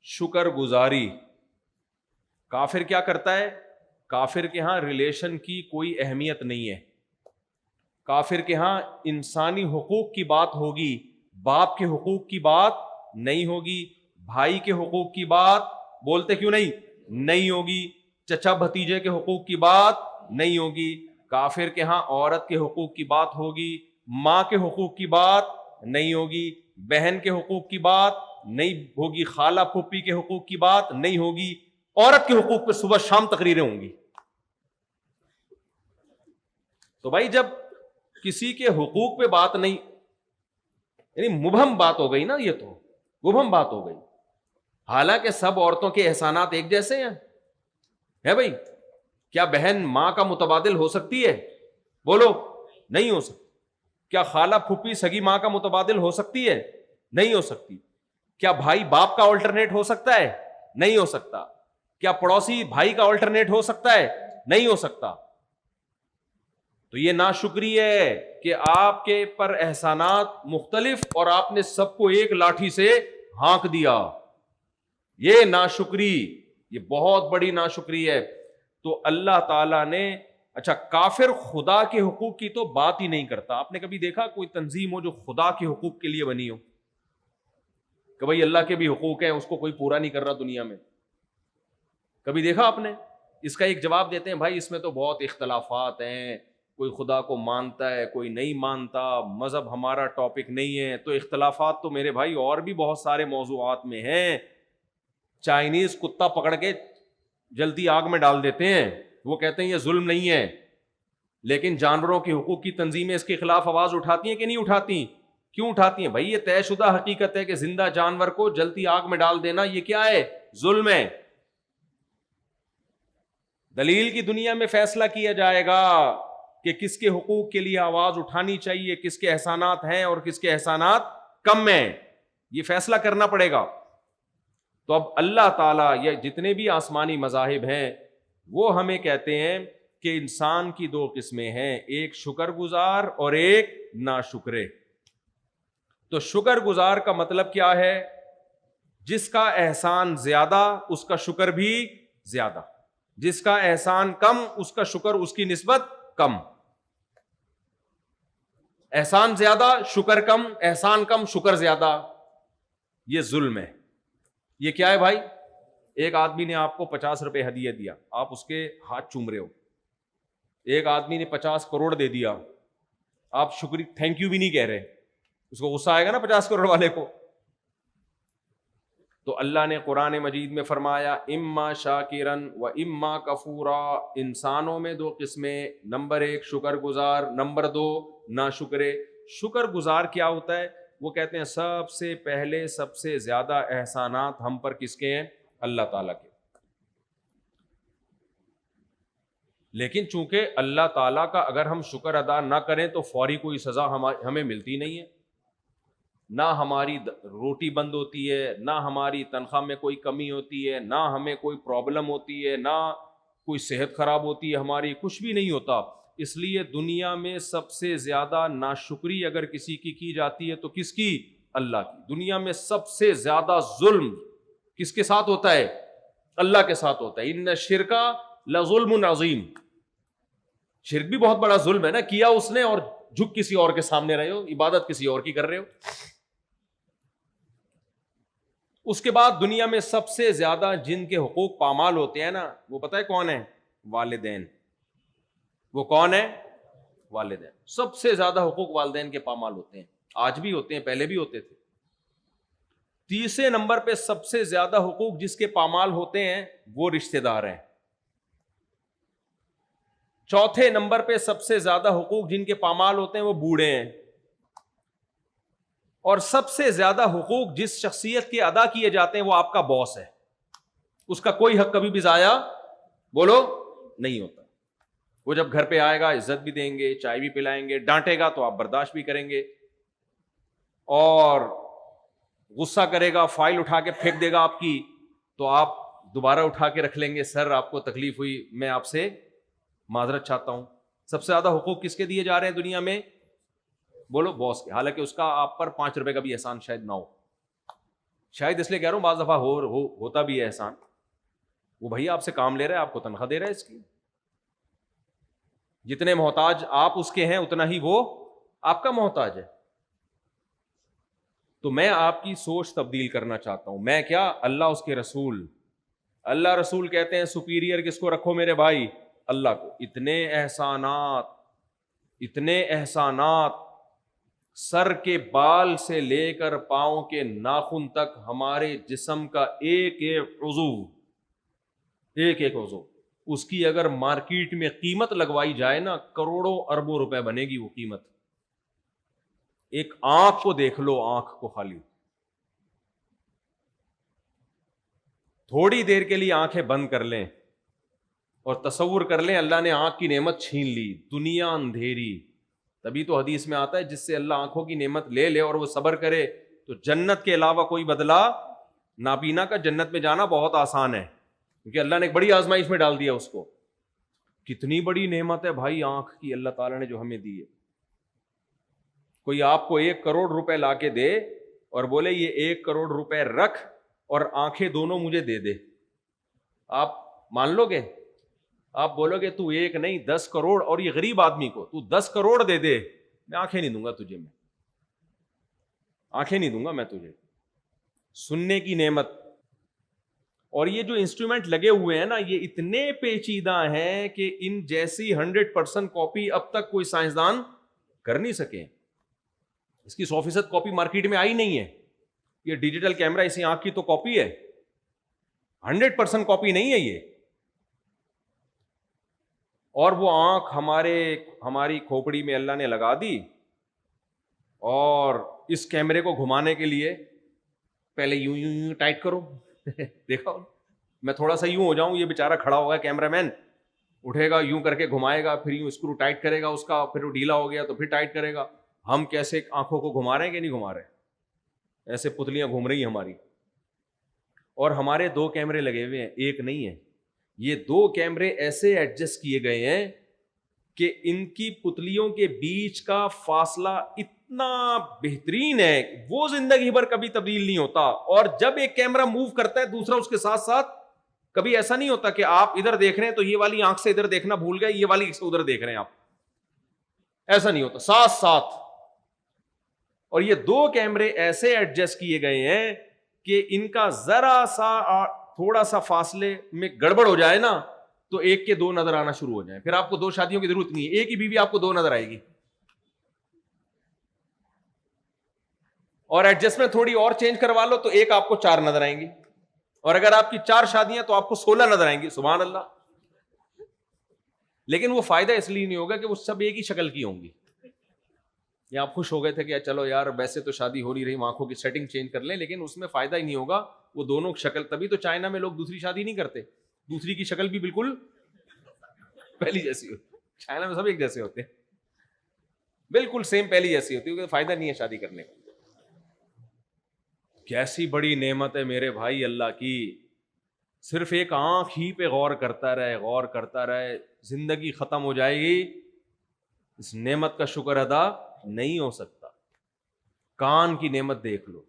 شکر گزاری. کافر کیا کرتا ہے؟ کافر کے ہاں ریلیشن کی کوئی اہمیت نہیں ہے. کافر کے ہاں انسانی حقوق کی بات ہوگی, باپ کے حقوق کی بات نہیں ہوگی, بھائی کے حقوق کی بات بولتے کیوں نہیں ہوگی, چچا بھتیجے کے حقوق کی بات نہیں ہوگی. کافر کے ہاں عورت کے حقوق کی بات ہوگی, ماں کے حقوق کی بات نہیں ہوگی, بہن کے حقوق کی بات نہیں ہوگی, خالہ پھوپھی کے حقوق کی بات نہیں ہوگی. عورت کے حقوق پہ صبح شام تقریریں ہوں گی. تو بھائی جب کسی کے حقوق پہ بات نہیں, یعنی مبہم بات ہو گئی نا, یہ تو مبہم بات ہو گئی. حالانکہ سب عورتوں کے احسانات ایک جیسے ہیں ہے بھائی. کیا بہن ماں کا متبادل ہو سکتی ہے؟ بولو نہیں ہو سکتی. کیا خالہ پھوپھی سگی ماں کا متبادل ہو سکتی ہے؟ نہیں ہو سکتی. کیا بھائی باپ کا آلٹرنیٹ ہو سکتا ہے؟ نہیں ہو سکتا. کیا پڑوسی بھائی کا آلٹرنیٹ ہو سکتا ہے؟ نہیں ہو سکتا. تو یہ ناشکری ہے کہ آپ کے پر احسانات مختلف اور آپ نے سب کو ایک لاٹھی سے ہانک دیا. یہ ناشکری، یہ بہت بڑی ناشکری ہے. تو اللہ تعالیٰ نے، اچھا کافر خدا کے حقوق کی تو بات ہی نہیں کرتا. آپ نے کبھی دیکھا کوئی تنظیم ہو جو خدا کے حقوق کے لیے بنی ہو کہ بھائی اللہ کے بھی حقوق ہیں، اس کو کوئی پورا نہیں کر رہا دنیا میں؟ کبھی دیکھا آپ نے؟ اس کا ایک جواب دیتے ہیں، بھائی اس میں تو بہت اختلافات ہیں، کوئی خدا کو مانتا ہے کوئی نہیں مانتا، مذہب ہمارا ٹاپک نہیں ہے. تو اختلافات تو میرے بھائی اور بھی بہت سارے موضوعات میں ہیں. چائنیز کتا پکڑ کے جلتی آگ میں ڈال دیتے ہیں، وہ کہتے ہیں یہ ظلم نہیں ہے، لیکن جانوروں کے حقوق کی تنظیمیں اس کے خلاف آواز اٹھاتی ہیں کہ نہیں اٹھاتی؟ کیوں اٹھاتی ہیں؟ بھائی یہ طے شدہ حقیقت ہے کہ زندہ جانور کو جلتی آگ میں ڈال دینا یہ کیا ہے؟ ظلم ہے. دلیل کی دنیا میں فیصلہ کیا جائے گا کہ کس کے حقوق کے لیے آواز اٹھانی چاہیے، کس کے احسانات ہیں اور کس کے احسانات کم ہیں، یہ فیصلہ کرنا پڑے گا. تو اب اللہ تعالیٰ یا جتنے بھی آسمانی مذاہب ہیں وہ ہمیں کہتے ہیں کہ انسان کی دو قسمیں ہیں، ایک شکر گزار اور ایک ناشکرے. تو شکر گزار کا مطلب کیا ہے؟ جس کا احسان زیادہ اس کا شکر بھی زیادہ، جس کا احسان کم اس کا شکر اس کی نسبت کم. احسان زیادہ شکر کم، احسان کم شکر زیادہ، یہ ظلم ہے. یہ کیا ہے بھائی؟ ایک آدمی نے آپ کو 50 روپے ہدیہ دیا، آپ اس کے ہاتھ چوم رہے ہو. ایک آدمی نے 50 کروڑ دے دیا، آپ شکریہ تھینک یو بھی نہیں کہہ رہے. اس کو غصہ آئے گا نا 50 کروڑ والے کو. تو اللہ نے قرآن مجید میں فرمایا اما شاکرن و اما کفورا. انسانوں میں دو قسمیں، نمبر 1 شکر گزار، نمبر 2 ناشکرے. شکر گزار کیا ہوتا ہے؟ وہ کہتے ہیں سب سے پہلے سب سے زیادہ احسانات ہم پر کس کے ہیں؟ اللہ تعالیٰ کے. لیکن چونکہ اللہ تعالیٰ کا اگر ہم شکر ادا نہ کریں تو فوری کوئی سزا ہمیں ملتی نہیں ہے، نہ ہماری روٹی بند ہوتی ہے، نہ ہماری تنخواہ میں کوئی کمی ہوتی ہے، نہ ہمیں کوئی پرابلم ہوتی ہے، نہ کوئی صحت خراب ہوتی ہے ہماری، کچھ بھی نہیں ہوتا. اس لیے دنیا میں سب سے زیادہ ناشکری اگر کسی کی جاتی ہے تو کس کی؟ اللہ کی. دنیا میں سب سے زیادہ ظلم کس کے ساتھ ہوتا ہے؟ اللہ کے ساتھ ہوتا ہے. ان الشرک لظلم عظیم. شرک بھی بہت بڑا ظلم ہے نا، کیا اس نے اور جھک کسی اور کے سامنے رہے ہو، عبادت کسی اور کی کر رہے ہو. اس کے بعد دنیا میں سب سے زیادہ جن کے حقوق پامال ہوتے ہیں نا، وہ پتہ ہے کون ہے؟ والدین. وہ کون ہے؟ والدین. سب سے زیادہ حقوق والدین کے پامال ہوتے ہیں، آج بھی ہوتے ہیں، پہلے بھی ہوتے تھے. تیسرے نمبر پہ سب سے زیادہ حقوق جس کے پامال ہوتے ہیں وہ رشتہ دار ہیں. چوتھے نمبر پہ سب سے زیادہ حقوق جن کے پامال ہوتے ہیں وہ بوڑھے ہیں. اور سب سے زیادہ حقوق جس شخصیت کے ادا کیے جاتے ہیں وہ آپ کا باس ہے. اس کا کوئی حق کبھی بھی ضائع بولو نہیں ہوتا. وہ جب گھر پہ آئے گا عزت بھی دیں گے، چائے بھی پلائیں گے، ڈانٹے گا تو آپ برداشت بھی کریں گے، اور غصہ کرے گا فائل اٹھا کے پھینک دے گا آپ کی تو آپ دوبارہ اٹھا کے رکھ لیں گے، سر آپ کو تکلیف ہوئی، میں آپ سے معذرت چاہتا ہوں. سب سے زیادہ حقوق کس کے دیے جا رہے ہیں دنیا میں؟ بولو باس کے. حالانکہ اس کا آپ پر 5 روپے کا بھی احسان شاید نہ ہو. شاید اس لیے کہہ رہا ہوں بعض دفعہ ہوتا بھی ہے احسان. وہ بھائی آپ سے کام لے رہا ہے، آپ کو تنخواہ دے رہا ہے، اس کی جتنے محتاج آپ اس کے ہیں اتنا ہی وہ آپ کا محتاج ہے. تو میں آپ کی سوچ تبدیل کرنا چاہتا ہوں. میں کیا؟ اللہ اس کے رسول. اللہ رسول کہتے ہیں سپیریئر کس کو رکھو میرے بھائی؟ اللہ کو. اتنے احسانات سر کے بال سے لے کر پاؤں کے ناخن تک ہمارے جسم کا ایک ایک عضو اس کی اگر مارکیٹ میں قیمت لگوائی جائے نا کروڑوں اربوں روپے بنے گی وہ قیمت. ایک آنکھ کو دیکھ لو، آنکھ کو خالی تھوڑی دیر کے لیے آنکھیں بند کر لیں اور تصور کر لیں اللہ نے آنکھ کی نعمت چھین لی، دنیا اندھیری. تبھی تو حدیث میں آتا ہے جس سے اللہ آنکھوں کی نعمت لے لے اور وہ صبر کرے تو جنت کے علاوہ کوئی بدلہ نابینا کا جنت میں جانا بہت آسان ہے، کیونکہ اللہ نے ایک بڑی آزمائش میں ڈال دیا اس کو کتنی بڑی نعمت ہے بھائی آنکھ کی اللہ تعالیٰ نے جو ہمیں دی ہے. کوئی آپ کو 1 کروڑ روپے لا کے دے اور بولے یہ 1 کروڑ روپے رکھ اور آنکھیں دونوں مجھے دے دے, آپ مان لو گے؟ آپ بولو گے تو 1 نہیں 10 کروڑ, اور یہ غریب آدمی کو تو 10 کروڑ دے دے, میں آنکھیں نہیں دوں گا تجھے, میں آنکھیں نہیں دوں گا میں تجھے. سننے کی نعمت. اور یہ جو انسٹرومنٹ لگے ہوئے ہیں نا, یہ اتنے پیچیدہ ہیں کہ ان جیسی 100% کاپی اب تک کوئی سائنسدان کر نہیں سکے. اس کی 100% کاپی مارکیٹ میں آئی نہیں ہے. یہ ڈیجیٹل کیمرہ اسی آنکھ کی تو کاپی ہے, 100% کاپی نہیں ہے یہ. اور وہ آنکھ ہماری کھوپڑی میں اللہ نے لگا دی, اور اس کیمرے کو گھمانے کے لیے پہلے یوں یوں یوں ٹائٹ کرو. دیکھا میں تھوڑا سا یوں ہو جاؤں, یہ بیچارہ کھڑا ہوگا کیمرہ مین, اٹھے گا یوں کر کے گھمائے گا, پھر یوں اسکرو ٹائٹ کرے گا اس کا, پھر وہ ڈھیلا ہو گیا تو پھر ٹائٹ کرے گا. ہم کیسے آنکھوں کو گھما رہے ہیں کہ نہیں گھما رہے, ایسے پتلیاں گھوم رہی ہیں ہماری. اور ہمارے 2 کیمرے لگے ہوئے ہیں, ایک نہیں ہے. یہ 2 کیمرے ایسے ایڈجسٹ کیے گئے ہیں کہ ان کی پتلیوں کے بیچ کا فاصلہ اتنا بہترین ہے, وہ زندگی بھر کبھی تبدیل نہیں ہوتا. اور جب ایک کیمرہ موو کرتا ہے دوسرا اس کے ساتھ ساتھ, کبھی ایسا نہیں ہوتا کہ آپ ادھر دیکھ رہے ہیں تو یہ والی آنکھ سے ادھر دیکھنا بھول گئے, یہ والی سے ادھر دیکھ رہے ہیں آپ, ایسا نہیں ہوتا, ساتھ ساتھ. اور یہ 2 کیمرے ایسے ایڈجسٹ کیے گئے ہیں کہ ان کا ذرا سا تھوڑا سا فاصلے میں گڑبڑ ہو جائے نا تو ایک کے 2 نظر آنا شروع ہو جائیں. پھر آپ کو 2 شادیوں کی ضرورت نہیں ہے, ایک ہی بیوی آپ کو 2 نظر آئے گی. اور ایڈجسٹمنٹ تھوڑی اور چینج کروا لو تو ایک آپ کو 4 نظر آئیں گی, اور اگر آپ کی 4 شادیاں تو آپ کو 16 نظر آئیں گی. سبحان اللہ. لیکن وہ فائدہ اس لیے نہیں ہوگا کہ وہ سب ایک ہی شکل کی ہوں گی. یا آپ خوش ہو گئے تھے کہ چلو یار ویسے تو شادی ہو نہیں رہی, آنکھوں کی سیٹنگ چینج کر لیں, لیکن اس میں فائدہ ہی نہیں ہوگا. وہ دونوں شکل, تبھی تو چائنا میں لوگ دوسری شادی نہیں کرتے, دوسری کی شکل بھی بالکل پہلی جیسی ہوتی. چائنا میں سب ایک جیسے ہوتے ہیں, بالکل سیم پہلی جیسی ہوتی ہے, کیونکہ فائدہ نہیں ہے شادی کرنے کا. کیسی بڑی نعمت ہے میرے بھائی اللہ کی. صرف ایک آنکھ ہی پہ غور کرتا رہے, زندگی ختم ہو جائے گی, اس نعمت کا شکر ادا نہیں ہو سکتا. کان کی نعمت دیکھ لو.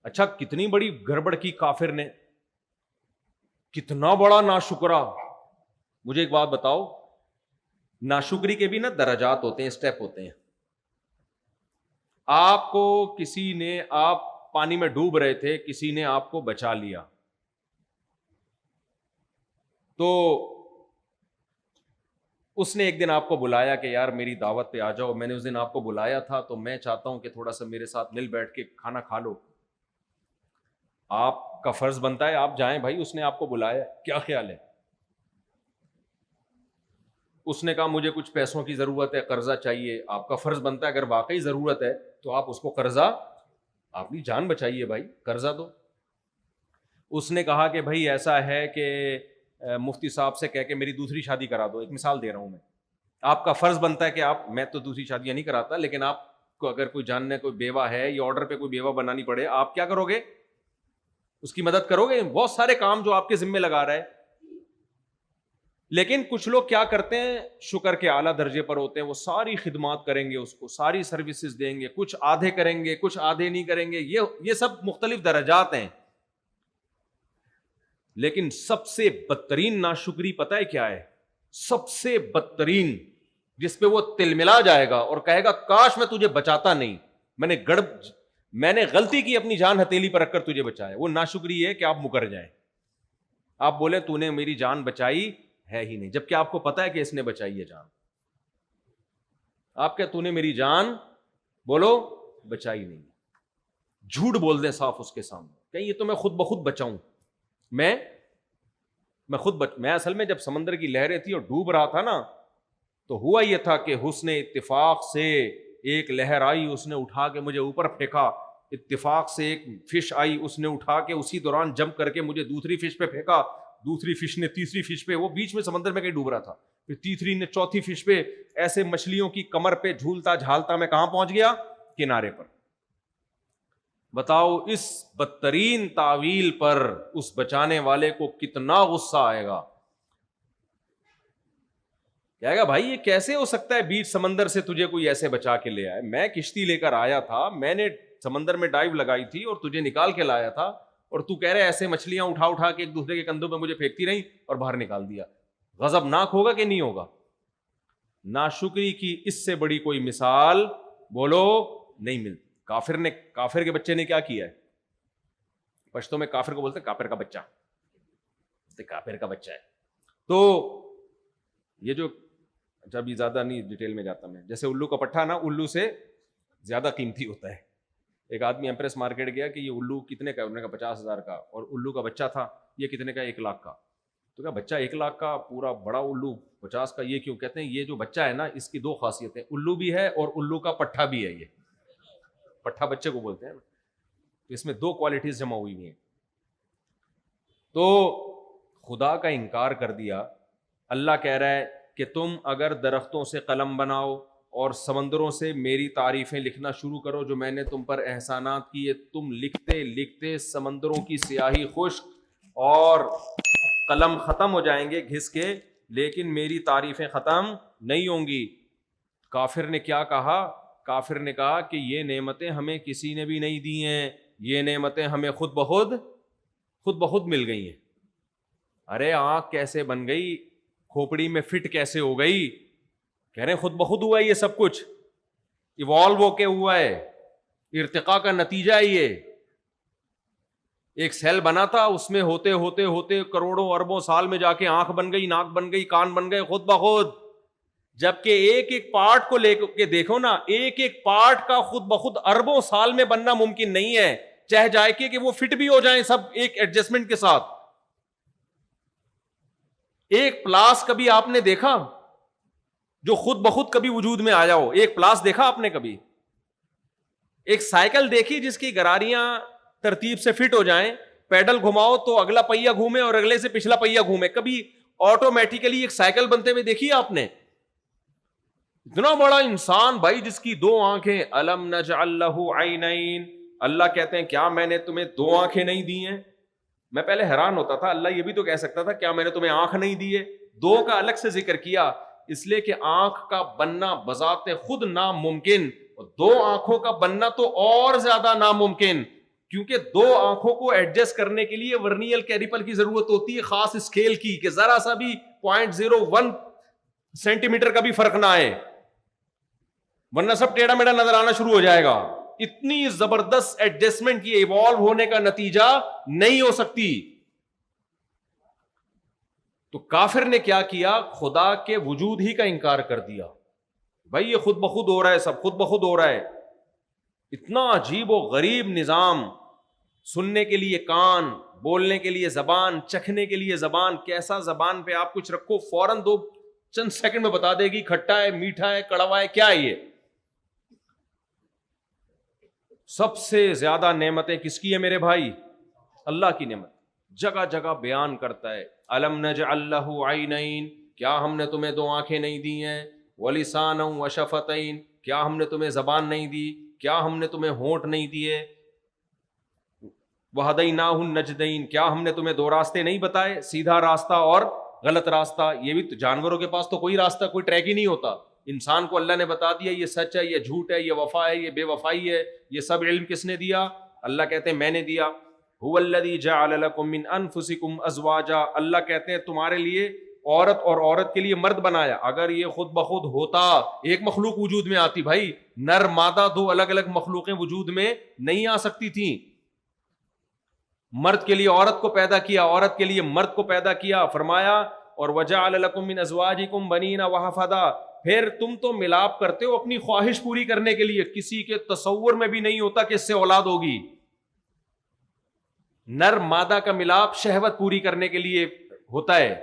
اچھا کتنی بڑی گڑبڑ کی کافر نے, کتنا بڑا ناشکرا. مجھے ایک بات بتاؤ, ناشکری کے بھی نا درجات ہوتے ہیں, اسٹیپ ہوتے ہیں. آپ کو کسی نے, آپ پانی میں ڈوب رہے تھے, کسی نے آپ کو بچا لیا, تو اس نے ایک دن آپ کو بلایا کہ یار میری دعوت پہ آ جاؤ, میں نے اس دن آپ کو بلایا تھا تو میں چاہتا ہوں کہ تھوڑا سا میرے ساتھ مل بیٹھ کے کھانا کھا لو. آپ کا فرض بنتا ہے آپ جائیں بھائی, اس نے آپ کو بلایا, کیا خیال ہے؟ اس نے کہا مجھے کچھ پیسوں کی ضرورت ہے, قرضہ چاہیے. آپ کا فرض بنتا ہے اگر واقعی ضرورت ہے تو آپ اس کو قرضہ, اپنی جان بچائیے بھائی, قرضہ دو. اس نے کہا کہ بھائی ایسا ہے کہ مفتی صاحب سے کہہ کے میری دوسری شادی کرا دو. ایک مثال دے رہا ہوں میں. آپ کا فرض بنتا ہے کہ آپ, میں تو دوسری شادیاں نہیں کراتا, لیکن آپ کو اگر کوئی جاننے کوئی بیوہ ہے یا آرڈر پہ کوئی بیوہ بنانی پڑے, آپ کیا کرو گے؟ اس کی مدد کرو گے. بہت سارے کام جو آپ کے ذمے لگا رہا ہے. لیکن کچھ لوگ کیا کرتے ہیں, شکر کے اعلیٰ درجے پر ہوتے ہیں, وہ ساری خدمات کریں گے, اس کو ساری سروسز دیں گے, کچھ آدھے کریں گے, کچھ آدھے نہیں کریں گے. یہ سب مختلف درجات ہیں. لیکن سب سے بدترین ناشکری پتہ ہے کیا ہے؟ سب سے بدترین, جس پہ وہ تلملا جائے گا اور کہے گا کاش میں تجھے بچاتا نہیں, میں نے غلطی کی اپنی جان ہتھیلی پر رکھ کر تجھے بچایا. وہ ناشکری ہے کہ آپ مکر جائیں, آپ بولے تو نے میری جان بچائی ہے ہی نہیں, جبکہ آپ کو پتا ہے کہ اس نے بچائی ہے جان. آپ کیا تو نے میری جان, بولو, بچائی نہیں. جھوٹ بول دیں صاف اس کے سامنے, کہیں یہ تو میں خود بخود بچاؤں. میں اصل میں جب سمندر کی لہریں تھی اور ڈوب رہا تھا نا, تو ہوا یہ تھا کہ حسن اتفاق سے ایک لہر آئی, اس نے اٹھا کے مجھے اوپر پھینکا. اتفاق سے ایک فش آئی, اس نے اٹھا کے اسی دوران جمپ کر کے مجھے دوسری فش پہ پھینکا. دوسری فش نے تیسری فش پہ, وہ بیچ میں سمندر میں کہیں ڈوب رہا تھا, پھر تیسری نے چوتھی فش پہ. ایسے مچھلیوں کی کمر پہ جھولتا جھالتا میں کہاں پہنچ گیا؟ کنارے پر. بتاؤ اس بدترین تعویل پر اس بچانے والے کو کتنا غصہ آئے گا. کہے گا بھائی یہ کیسے ہو سکتا ہے بیچ سمندر سے تجھے کوئی ایسے بچا کے لے آئے, میں کشتی لے کر آیا تھا, میں نے سمندر میں ڈائیو لگائی تھی اور تجھے نکال کے لایا تھا, اور تو کہہ رہے ایسے مچھلیاں اٹھا اٹھا کے ایک دوسرے کے کندھوں پہ مجھے پھینکتی رہی اور باہر نکال دیا. غضبناک ہوگا کہ نہیں ہوگا؟ ناشکری کی اس سے بڑی کوئی مثال بولو نہیں ملتی. کافر کے بچے نے کیا کیا ہے؟ پشتوں میں کافر کو بولتے ہیں کافر کا بچہ, کافر کا بچہ ہے. تو یہ جو جب یہ زیادہ نہیں ڈیٹیل میں جاتا میں, جیسے الو کا پٹھا نا الو سے زیادہ قیمتی ہوتا ہے. ایک آدمی ایمپریس مارکیٹ گیا کہ یہ الو کتنے کا ہے, انہوں نے کہا 50,000 کا, اور الو کا بچہ تھا یہ کتنے کا, 1 لاکھ کا. تو کہا بچہ 1 لاکھ کا, پورا بڑا الو 50 کا, یہ کیوں؟ کہتے ہیں یہ جو بچہ ہے نا اس کی 2 خاصیتیں, الو بھی ہے اور الو کا پٹھا بھی ہے. یہ پٹھا بچے کو بولتے ہیں نا, تو اس میں 2 کوالٹیز جمع ہوئی ہوئی ہیں. تو خدا کا انکار کر دیا. اللہ کہہ رہا ہے کہ تم اگر درختوں سے قلم بناؤ اور سمندروں سے میری تعریفیں لکھنا شروع کرو جو میں نے تم پر احسانات کیے, تم لکھتے لکھتے سمندروں کی سیاہی خشک اور قلم ختم ہو جائیں گے گھس کے, لیکن میری تعریفیں ختم نہیں ہوں گی. کافر نے کیا کہا؟ کافر نے کہا کہ یہ نعمتیں ہمیں کسی نے بھی نہیں دی ہیں, یہ نعمتیں ہمیں خود بخود مل گئی ہیں. ارے آنکھ کیسے بن گئی, کھوپڑی میں فٹ کیسے ہو گئی؟ کہہ رہے ہیں خود بخود ہوا ہے یہ سب کچھ, ایوالو ہو کے ہوا ہے, ارتقاء کا نتیجہ ہے یہ. ایک سیل بنا تھا, اس میں ہوتے ہوتے ہوتے کروڑوں اربوں سال میں جا کے آنکھ بن گئی, ناک بن گئی, کان بن گئے خود بخود. جبکہ ایک ایک پارٹ کو لے کے دیکھو نا, ایک ایک پارٹ کا خود بخود اربوں سال میں بننا ممکن نہیں ہے, چاہے جائے کہ وہ فٹ بھی ہو جائیں سب ایک ایڈجسٹمنٹ کے ساتھ. ایک پلاس کبھی آپ نے دیکھا جو خود بخود کبھی وجود میں آیا ہو؟ ایک پلاس دیکھا آپ نے کبھی؟ ایک سائیکل دیکھی جس کی گراریاں ترتیب سے فٹ ہو جائیں, پیڈل گھماؤ تو اگلا پہیا گھومے اور اگلے سے پچھلا پہیا گھومے, کبھی آٹومیٹیکلی ایک سائیکل بنتے ہوئے دیکھی آپ نے؟ اتنا بڑا انسان بھائی جس کی 2 آنکھیں, الم نجعل لہ عینین. اللہ کہتے ہیں کیا میں نے تمہیں 2 آنکھیں نہیں دی ہیں؟ میں پہلے حیران ہوتا تھا, اللہ یہ بھی تو کہہ سکتا تھا کیا میں نے تمہیں آنکھ نہیں دی ہے؟ 2 کا الگ سے ذکر کیا اس لیے کہ آنکھ کا بننا بذات خود ناممکن, اور 2 آنکھوں کا بننا تو اور زیادہ ناممکن, کیونکہ 2 آنکھوں کو ایڈجسٹ کرنے کے لیے ورنیل کیلیپر کی ضرورت ہوتی ہے, خاص اسکیل کی, کہ ذرا سا بھی 0.01 سینٹی میٹر کا بھی فرق نہ آئے, ورنہ سب ٹیڑھا میڑھا نظر آنا شروع ہو جائے گا. اتنی زبردست ایڈجسٹمنٹ کی ایوالو ہونے کا نتیجہ نہیں ہو سکتی. تو کافر نے کیا کیا؟ خدا کے وجود ہی کا انکار کر دیا. بھائی یہ خود بخود ہو رہا ہے, سب خود بخود ہو رہا ہے. اتنا عجیب و غریب نظام, سننے کے لیے کان, بولنے کے لیے زبان, چکھنے کے لیے زبان. کیسا زبان پہ آپ کچھ رکھو فوراً 2 چند سیکنڈ میں بتا دے گی کھٹا ہے, میٹھا ہے, کڑوا ہے, کیا ہے یہ. سب سے زیادہ نعمتیں کس کی ہے میرے بھائی؟ اللہ کی نعمت. جگہ جگہ بیان کرتا ہے الم نجعل لہ عینین, کیا ہم نے تمہیں 2 آنکھیں نہیں دی ہیں؟ ولسانا وشفتین, کیا ہم نے تمہیں زبان نہیں دی؟ کیا ہم نے تمہیں ہونٹ نہیں دیے؟ وہدیناہ النجدین, کیا ہم نے تمہیں 2 راستے نہیں بتائے, سیدھا راستہ اور غلط راستہ. یہ بھی تو جانوروں کے پاس تو کوئی راستہ, کوئی ٹریک ہی نہیں ہوتا. انسان کو اللہ نے بتا دیا یہ سچ ہے, یہ جھوٹ ہے, یہ وفا ہے, یہ بے وفائی ہے. یہ سب علم کس نے دیا؟ اللہ کہتے ہیں میں نے دیا. هو الذی جعل لکم من انفسکم ازواجا, اللہ کہتے ہیں تمہارے لیے عورت اور عورت کے لیے مرد بنایا. اگر یہ خود بخود ہوتا ایک مخلوق وجود میں آتی, بھائی نر مادہ 2 الگ الگ مخلوقیں وجود میں نہیں آ سکتی تھیں. مرد کے لیے عورت کو پیدا کیا, عورت کے لیے مرد کو پیدا کیا. فرمایا اور وجعل لکم من ازواجکم بنین وحفدا, پھر تم تو ملاپ کرتے ہو اپنی خواہش پوری کرنے کے لیے, کسی کے تصور میں بھی نہیں ہوتا کہ اس سے اولاد ہوگی. نر مادہ کا ملاپ شہوت پوری کرنے کے لیے ہوتا ہے,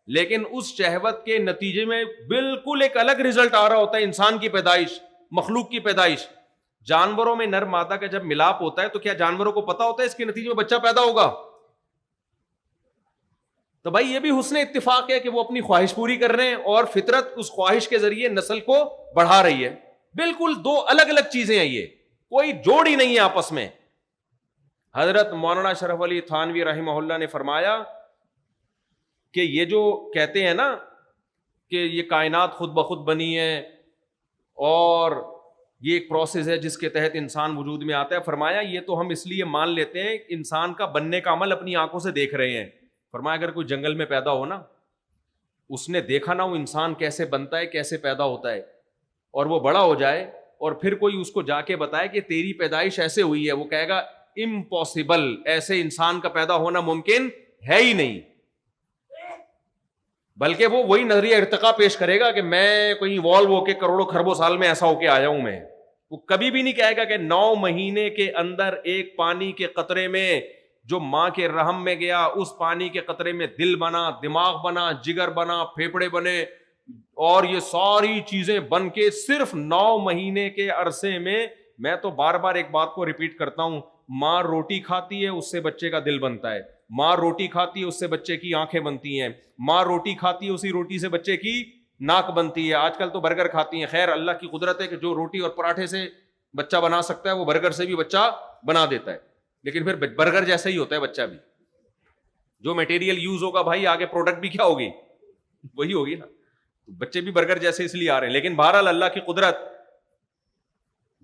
لیکن اس شہوت کے نتیجے میں بالکل ایک الگ رزلٹ آ رہا ہوتا ہے انسان کی پیدائش, مخلوق کی پیدائش. جانوروں میں نر مادہ کا جب ملاپ ہوتا ہے تو کیا جانوروں کو پتا ہوتا ہے اس کے نتیجے میں بچہ پیدا ہوگا؟ تو بھائی یہ بھی حسن اتفاق ہے کہ وہ اپنی خواہش پوری کر رہے ہیں اور فطرت اس خواہش کے ذریعے نسل کو بڑھا رہی ہے. بالکل 2 الگ الگ چیزیں ہیں, یہ کوئی جوڑ ہی نہیں ہے آپس میں. حضرت مولانا شرف علی تھانوی رحمہ اللہ نے فرمایا کہ یہ جو کہتے ہیں نا کہ یہ کائنات خود بخود بنی ہے اور یہ ایک پروسیس ہے جس کے تحت انسان وجود میں آتا ہے. فرمایا یہ تو ہم اس لیے مان لیتے ہیں انسان کا بننے کا عمل اپنی آنکھوں سے دیکھ رہے ہیں. فرمایا اگر کوئی جنگل میں پیدا ہو نا, اس نے دیکھا نہ وہ انسان کیسے بنتا ہے, کیسے پیدا ہوتا ہے, اور وہ بڑا ہو جائے اور پھر کوئی اس کو جا کے بتائے کہ تیری پیدائش ایسے ہوئی ہے, وہ کہے گا امپاسبل, ایسے انسان کا پیدا ہونا ممکن ہے ہی نہیں. بلکہ وہ وہی نظریہ ارتقا پیش کرے گا کہ میں کوئی ایوالو ہو کے کروڑوں خربوں سال میں ایسا ہو کے آیا ہوں میں. وہ کبھی بھی نہیں کہے گا کہ 9 مہینے کے اندر ایک پانی کے قطرے میں جو ماں کے رحم میں گیا, اس پانی کے قطرے میں دل بنا, دماغ بنا, جگر بنا, پھیپھڑے بنے, اور یہ ساری چیزیں بن کے صرف 9 مہینے کے عرصے میں. میں تو بار بار ایک بات کو ریپیٹ کرتا ہوں, ماں روٹی کھاتی ہے اس سے بچے کا دل بنتا ہے, ماں روٹی کھاتی ہے اس سے بچے کی آنکھیں بنتی ہیں, ماں روٹی کھاتی ہے اسی روٹی سے بچے کی ناک بنتی ہے. آج کل تو برگر کھاتی ہیں, خیر اللہ کی قدرت ہے کہ جو روٹی اور پراٹھے سے بچہ بنا سکتا ہے وہ برگر سے بھی بچہ بنا دیتا ہے, لیکن پھر برگر جیسا ہی ہوتا ہے بچہ بھی. جو میٹیریل یوز ہوگا بھائی آگے پروڈکٹ بھی کیا ہوگی, وہی ہوگی نا. بچے بھی برگر جیسے اس لیے آ رہے ہیں, لیکن بہرحال اللہ کی قدرت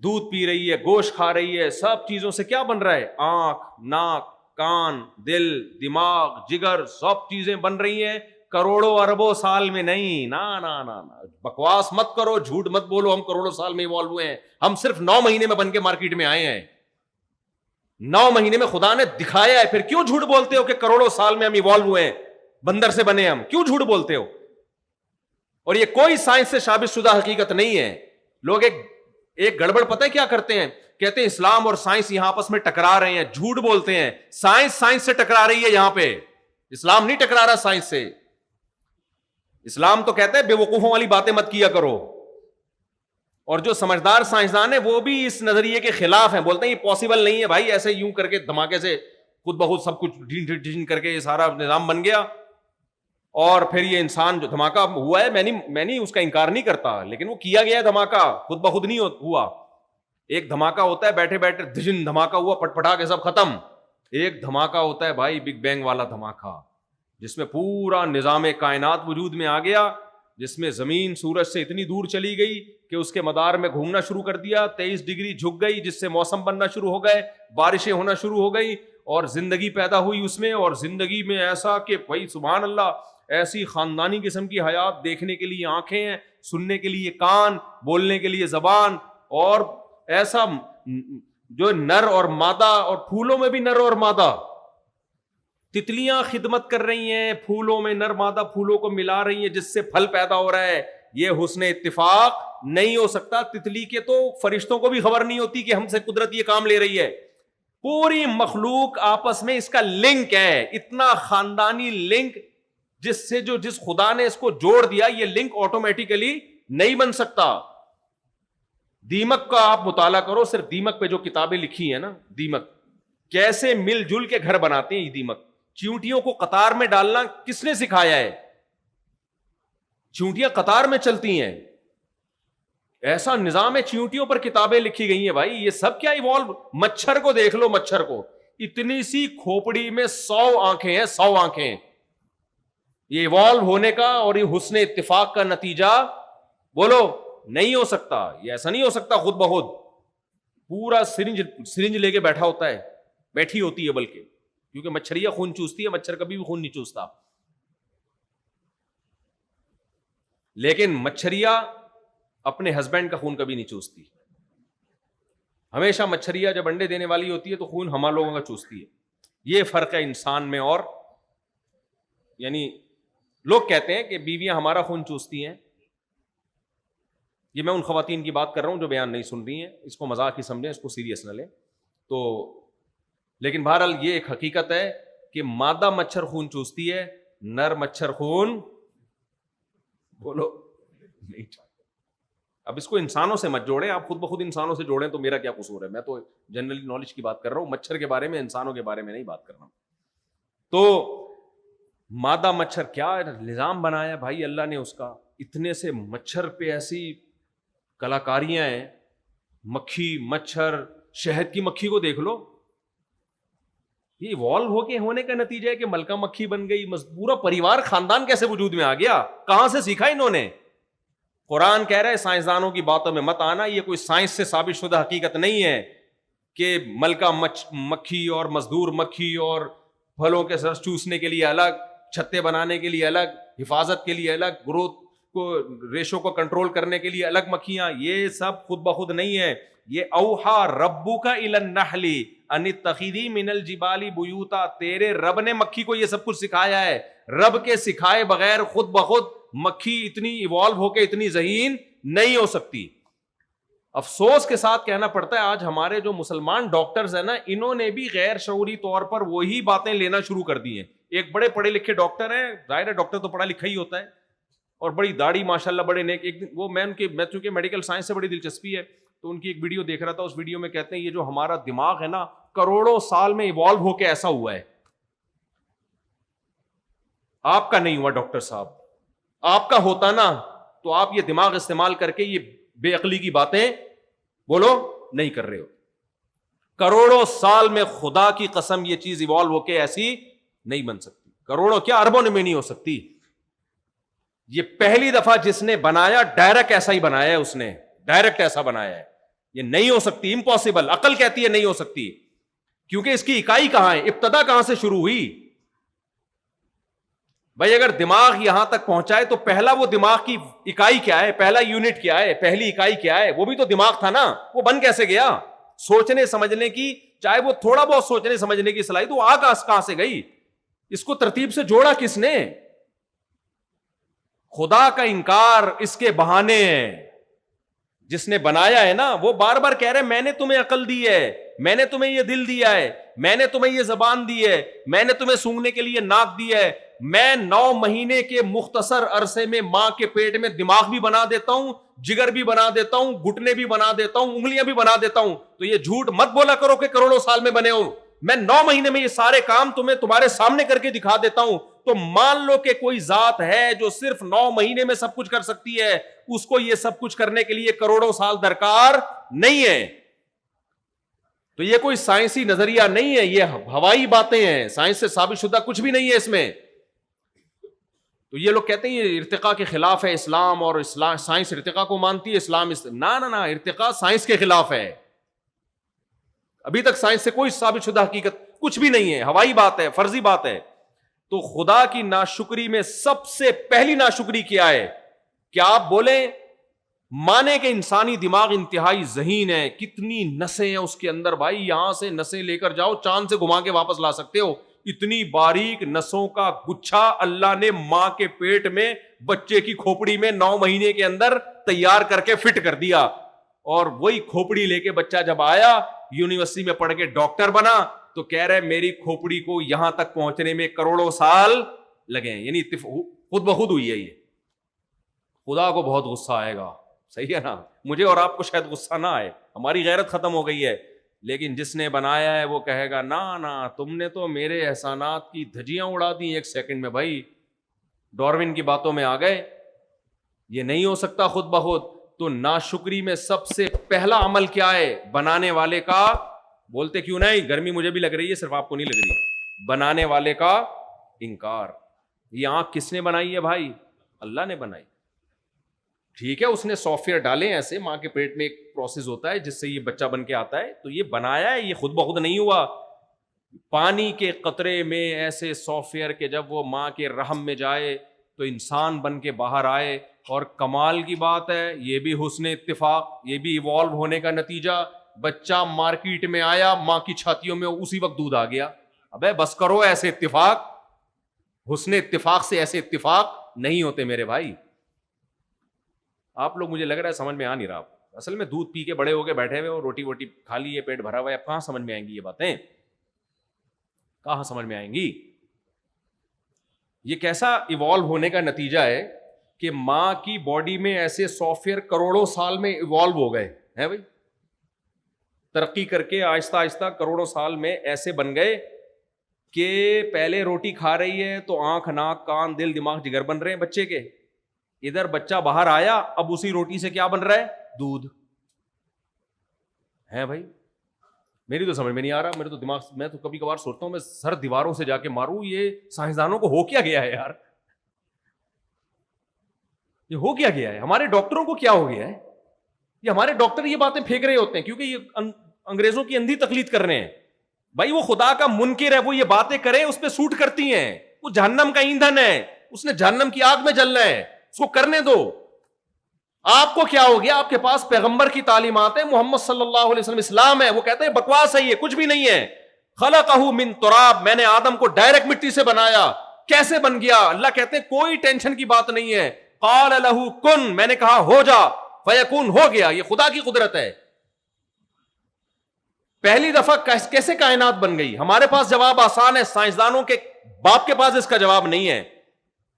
دودھ پی رہی ہے, گوشت کھا رہی ہے, سب چیزوں سے کیا بن رہا ہے, آنکھ, ناک, کان, دل, دماغ, جگر, سب چیزیں بن رہی ہیں کروڑوں اربوں سال میں نہیں. نا بکواس مت کرو, جھوٹ مت بولو ہم کروڑوں سال میں ایوالو ہوئے ہیں. ہم صرف 9 مہینے میں بن کے مارکیٹ میں آئے ہیں. 9 مہینے میں خدا نے دکھایا ہے. پھر کیوں جھوٹ بولتے ہو کہ کروڑوں سال میں ہم ایوالو ہوئے ہیں, بندر سے بنے ہم, کیوں جھوٹ بولتے ہو؟ اور یہ کوئی سائنس سے ثابت شدہ حقیقت نہیں ہے. لوگ ایک گڑبڑ پتہ ہے کیا کرتے ہیں, کہتے ہیں اسلام اور سائنس یہاں آپس میں ٹکرا رہے ہیں. جھوٹ بولتے ہیں. سائنس سے ٹکرا رہی ہے یہاں پہ, اسلام نہیں ٹکرا رہا سائنس سے. اسلام تو کہتا ہے بے وقوفوں والی باتیں مت کیا کرو, اور جو سمجھدار سائنسدان ہیں وہ بھی اس نظریے کے خلاف ہیں, بولتے ہیں یہ پاسبل نہیں ہے بھائی, ایسے یوں کر کے دھماکے سے خود بخود سب کچھ ڈھین کر کے یہ سارا نظام بن گیا, اور پھر یہ انسان جو دھماکہ ہوا ہے, میں نہیں اس کا انکار نہیں کرتا, لیکن وہ کیا گیا دھماکہ, خود بخود نہیں ہوا. ایک دھماکہ ہوتا ہے بیٹھے بیٹھے دھجن دھماکہ ہوا, پٹ پٹا کے سب ختم. ایک دھماکہ ہوتا ہے بھائی بگ بینگ والا دھماکہ, جس میں پورا نظام کائنات وجود میں آ گیا, جس میں زمین سورج سے اتنی دور چلی گئی کہ اس کے مدار میں گھومنا شروع کر دیا, 23 ڈگری جھک گئی, جس سے موسم بننا شروع ہو گئے, بارشیں ہونا شروع ہو گئی, اور زندگی پیدا ہوئی اس میں. اور زندگی میں ایسا کہ بھائی سبحان اللہ, ایسی خاندانی قسم کی حیات, دیکھنے کے لیے آنکھیں ہیں, سننے کے لیے کان, بولنے کے لیے زبان, اور ایسا جو نر اور مادہ, اور پھولوں میں بھی نر اور مادہ, تتلیاں خدمت کر رہی ہیں پھولوں میں, نر مادہ پھولوں کو ملا رہی ہیں جس سے پھل پیدا ہو رہا ہے. یہ حسن اتفاق نہیں ہو سکتا. تتلی کے تو فرشتوں کو بھی خبر نہیں ہوتی کہ ہم سے قدرت یہ کام لے رہی ہے. پوری مخلوق آپس میں اس کا لنک ہے, اتنا خاندانی لنک, جس خدا نے اس کو جوڑ دیا, یہ لنک آٹومیٹیکلی نہیں بن سکتا. دیمک کا آپ مطالعہ کرو, صرف دیمک پہ جو کتابیں لکھی ہیں نا, دیمک کیسے مل جل کے گھر بناتے ہیں. یہ دیمک, چیونٹیوں کو قطار میں ڈالنا کس نے سکھایا ہے؟ چیونٹیاں قطار میں چلتی ہیں, ایسا نظام ہے. چیونٹیوں پر کتابیں لکھی گئی ہیں بھائی. یہ سب کیا ایوالو. مچھر کو دیکھ لو, مچھر کو, اتنی سی کھوپڑی میں 100 آنکھیں ہیں, 100 آنکھیں. یہ ایوالو ہونے کا اور یہ حسن اتفاق کا نتیجہ بولو نہیں ہو سکتا. یہ ایسا نہیں ہو سکتا خود بخود. پورا سرنج لے کے بیٹھا ہوتا ہے, بیٹھی ہوتی ہے, بلکہ کیونکہ مچھریا خون چوستی ہے, مچھر کبھی بھی خون نہیں چوستا. لیکن مچھریا اپنے ہسبینڈ کا خون کبھی نہیں چوستی. ہمیشہ مچھریا جب انڈے دینے والی ہوتی ہے تو خون ہم لوگوں کا چوستی ہے. یہ فرق ہے انسان میں. اور یعنی لوگ کہتے ہیں کہ بیویاں ہمارا خون چوستی ہیں. یہ میں ان خواتین کی بات کر رہا ہوں جو بیان نہیں سن رہی ہیں, اس کو مذاق ہی سمجھیں, اس کو سیریس نہ لیں. تو لیکن بہرحال یہ ایک حقیقت ہے کہ مادہ مچھر خون چوستی ہے, نر مچھر خون بولو نہیں چاہتا. اب اس کو انسانوں سے مت جوڑیں, آپ خود بخود انسانوں سے جوڑیں تو میرا کیا قصور ہے. میں تو جنرل نالج کی بات کر رہا ہوں, مچھر کے بارے میں, انسانوں کے بارے میں نہیں بات کر رہا ہوں. تو مادہ مچھر کیا نظام بنایا بھائی اللہ نے اس کا. اتنے سے مچھر پہ ایسی کلاکاریاں ہیں. مکھی, مچھر, شہد کی مکھی کو دیکھ لو, یہ ایوالو ہو کے ہونے کا نتیجہ ہے کہ ملکہ مکھی بن گئی، پورا پریوار خاندان کیسے وجود میں آ گیا؟ کہاں سے سیکھا انہوں نے؟ قرآن کہہ رہا ہے سائنسدانوں کی باتوں میں مت آنا، یہ کوئی سائنس سے ثابت شدہ حقیقت نہیں ہے کہ ملکہ مکھی اور مزدور مکھی اور پھلوں کے رس چوسنے کے لیے الگ، چھتے بنانے کے لیے الگ، حفاظت کے لیے الگ، گروتھ کو ریشو کو کنٹرول کرنے کے لیے الگ مکھیاں، یہ سب خود بخود نہیں ہے. یہ اوحا ربک الی النحل ان اتخذی من الجبال بیوتا، تیرے رب نے مکھی کو یہ سب کچھ سکھایا ہے. رب کے سکھائے بغیر خود بخود مکھی اتنی ایوالو ہو کے اتنی ذہین نہیں ہو سکتی. افسوس کے ساتھ کہنا پڑتا ہے آج ہمارے جو مسلمان ڈاکٹرز ہیں نا، انہوں نے بھی غیر شعوری طور پر وہی باتیں لینا شروع کر دی ہیں. ایک بڑے پڑھے لکھے ڈاکٹر ہیں، ظاہر ہے ڈاکٹر تو پڑھا لکھا ہی ہوتا ہے، اور بڑی داڑھی ماشاءاللہ بڑے نیک. ایک وہ میں چونکہ میڈیکل سائنس سے بڑی دلچسپی ہے تو ان کی ایک ویڈیو دیکھ رہا تھا. اس ویڈیو میں کہتے ہیں یہ جو ہمارا دماغ ہے نا، کروڑوں سال میں ایوالو ہو کے ایسا ہوا ہے. آپ کا نہیں ہوا ڈاکٹر صاحب، آپ کا ہوتا نا تو آپ یہ دماغ استعمال کر کے یہ بے عقلی کی باتیں بولو نہیں کر رہے ہو. کروڑوں سال میں خدا کی قسم یہ چیز ایوالو ہو کے ایسی نہیں بن سکتی. کروڑوں کیا اربوں میں نہیں ہو سکتی. یہ پہلی دفعہ جس نے بنایا ڈائریکٹ ایسا ہی بنایا ہے، اس نے ڈائریکٹ ایسا بنایا ہے. یہ نہیں ہو سکتی، امپاسبل. عقل کہتی ہے نہیں ہو سکتی، کیونکہ اس کی اکائی کہاں ہے، ابتدا کہاں سے شروع ہوئی. بھائی اگر دماغ یہاں تک پہنچائے تو پہلا وہ دماغ کی اکائی کیا ہے، پہلا یونٹ کیا ہے، پہلی اکائی کیا ہے؟ وہ بھی تو دماغ تھا نا. وہ بن کیسے گیا؟ سوچنے سمجھنے کی، چاہے وہ تھوڑا بہت سوچنے سمجھنے کی صلاحیت، وہ کہاں سے گئی؟ اس کو ترتیب سے جوڑا کس نے؟ خدا کا انکار اس کے بہانے ہیں. جس نے بنایا ہے نا وہ بار بار کہہ رہے میں نے تمہیں عقل دی ہے، میں نے تمہیں یہ دل دیا ہے، میں نے تمہیں یہ زبان دی ہے، میں نے تمہیں سونگنے کے لیے ناک دی ہے. میں 9 مہینے کے مختصر عرصے میں ماں کے پیٹ میں دماغ بھی بنا دیتا ہوں، جگر بھی بنا دیتا ہوں، گھٹنے بھی بنا دیتا ہوں، انگلیاں بھی بنا دیتا ہوں. تو یہ جھوٹ مت بولا کرو کہ کروڑوں سال میں بنے ہو. میں 9 مہینے میں یہ سارے کام تمہارے سامنے کر کے دکھا دیتا ہوں. تو مان لو کہ کوئی ذات ہے جو صرف 9 مہینے میں سب کچھ کر سکتی ہے، اس کو یہ سب کچھ کرنے کے لیے کروڑوں سال درکار نہیں ہے. تو یہ کوئی سائنسی نظریہ نہیں ہے، یہ ہوائی باتیں ہیں، سائنس سے ثابت شدہ کچھ بھی نہیں ہے اس میں. تو یہ لوگ کہتے ہیں یہ ارتقاء کے خلاف ہے اسلام، اور اسلام سائنس ارتقاء کو مانتی ہے، اسلام نہ ارتقاء سائنس کے خلاف ہے. ابھی تک سائنس سے کوئی ثابت شدہ حقیقت کچھ بھی نہیں ہے، ہوائی بات ہے، فرضی بات ہے. تو خدا کی ناشکری میں سب سے پہلی ناشکری کیا ہے کہ آپ بولیں مانے کہ انسانی دماغ انتہائی ذہین ہے، کتنی نسیں ہیں اس کے اندر. بھائی یہاں سے نسیں لے کر جاؤ، چاند سے گھما کے واپس لا سکتے ہو. اتنی باریک نسوں کا گچھا اللہ نے ماں کے پیٹ میں بچے کی کھوپڑی میں 9 مہینے کے اندر تیار کر کے فٹ کر دیا. اور وہی کھوپڑی لے کے بچہ جب آیا یونیورسٹی میں پڑھ کے ڈاکٹر بنا تو کہہ رہے میری کھوپڑی کو یہاں تک پہنچنے میں کروڑوں سال لگے ہیں. یعنی خود بخود ہوئی ہے. یہ خدا کو بہت غصہ آئے گا، صحیح ہے نا. مجھے اور آپ کو شاید غصہ نہ آئے، ہماری غیرت ختم ہو گئی ہے. لیکن جس نے بنایا ہے وہ کہے گا نا تم نے تو میرے احسانات کی دھجیاں اڑا دی 1 سیکنڈ میں. بھائی ڈاروین کی باتوں میں آ گئے، یہ نہیں ہو سکتا خود بخود. تو ناشکری میں سب سے پہلا عمل کیا ہے بنانے والے کا؟ بولتے کیوں نہیں؟ گرمی مجھے بھی لگ رہی ہے، صرف آپ کو نہیں لگ رہی. بنانے والے کا انکار. یہ آنکھ کس نے بنائی ہے بھائی؟ اللہ نے بنائی. ٹھیک ہے اس نے سافٹ ویئر ڈالے ایسے، ماں کے پیٹ میں ایک پروسیس ہوتا ہے جس سے یہ بچہ بن کے آتا ہے. تو یہ بنایا ہے، یہ خود بخود نہیں ہوا. پانی کے قطرے میں ایسے سافٹ ویئر کہ جب وہ ماں کے رحم میں جائے تو انسان بن کے باہر آئے. اور کمال کی بات ہے یہ بھی حسن اتفاق، یہ بھی ایوالو ہونے کا نتیجہ. بچہ مارکیٹ میں آیا، ماں کی چھاتیوں میں اسی وقت دودھ آ گیا. ابے بس کرو، ایسے اتفاق، حسن اتفاق سے ایسے اتفاق نہیں ہوتے میرے بھائی. آپ لوگ مجھے لگ رہا ہے سمجھ میں آ نہیں رہا. اصل میں دودھ پی کے بڑے ہو کے بیٹھے ہوئے، روٹی ووٹی کھا لی ہے، پیٹ بھرا ہوا ہے. اب کہاں سمجھ میں آئیں گی یہ باتیں؟ کہاں سمجھ میں آئیں گی؟ یہ کیسا ایوالو ہونے کا نتیجہ ہے کہ ماں کی باڈی میں ایسے سافٹ ویئر کروڑوں سال میں ایوالو ہو گئے ہیں. بھائی ترقی کر کے آہستہ آہستہ کروڑوں سال میں ایسے بن گئے کہ پہلے روٹی کھا رہی ہے تو آنکھ، ناک، کان، دل، دماغ، جگر بن رہے ہیں بچے کے. ادھر بچہ باہر آیا، اب اسی روٹی سے کیا بن رہا ہے؟ دودھ ہے. بھائی میری تو سمجھ میں نہیں آ رہا, میرے تو دماغ, میں تو کبھی کبھار سوچتا ہوں میں سر دیواروں سے جا کے ماروں, یہ سائنسدانوں کو ہو کیا گیا ہے یار, یہ ہو کیا گیا ہے, ہمارے ڈاکٹروں کو کیا ہو گیا ہے, یہ ہمارے ڈاکٹر یہ باتیں پھینک رہے ہوتے ہیں کیونکہ یہ انگریزوں کی اندھی تقلید کر رہے ہیں. بھائی وہ خدا کا منکر ہے, وہ یہ باتیں کریں اس پہ سوٹ کرتی ہیں, وہ جہنم کا ایندھن ہے, اس نے جہنم کی آگ میں جلنا ہے, اس کو کرنے دو. آپ کو کیا ہو گیا, آپ کے پاس پیغمبر کی تعلیمات ہیں, محمد صلی اللہ علیہ وسلم اسلام ہے, وہ کہتے ہیں بکواس ہے, یہ کچھ بھی نہیں ہے. خلقہ من تراب, میں نے آدم کو ڈائریکٹ مٹی سے بنایا, کیسے بن گیا؟ اللہ کہتے ہیں کوئی ٹینشن کی بات نہیں ہے. قال لہ کن, میں نے کہا ہو جا, فیکون, ہو گیا. یہ خدا کی قدرت ہے. پہلی دفعہ کیسے کائنات بن گئی؟ ہمارے پاس جواب آسان ہے, سائنسدانوں کے باپ کے پاس اس کا جواب نہیں ہے.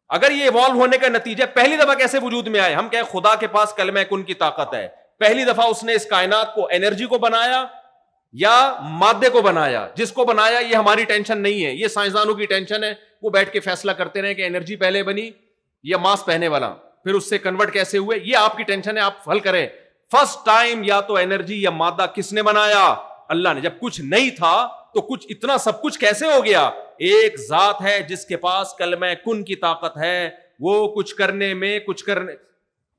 اگر یہ ایوالو ہونے کا نتیجہ پہلی دفعہ کیسے وجود میں آئے؟ ہم کہیں خدا کے پاس کلمہ کن کی طاقت ہے. پہلی دفعہ اس نے اس کائنات کو انرجی کو بنایا یا مادے کو بنایا؟ جس کو بنایا یہ ہماری ٹینشن نہیں ہے, یہ سائنسدانوں کی ٹینشن ہے. وہ بیٹھ کے فیصلہ کرتے رہے کہ انرجی پہلے بنی یا ماس پہنے والا, پھر اس سے کنورٹ کیسے ہوئے, یہ آپ کی ٹینشن ہے, آپ حل کریں. فرسٹ ٹائم یا تو انرجی یا مادہ کس نے بنایا؟ اللہ نے. جب کچھ نہیں تھا تو کچھ اتنا سب کچھ کیسے ہو گیا؟ ایک ذات ہے جس کے پاس کلمہ کن کی طاقت ہے, وہ کچھ کرنے میں کچھ کرنے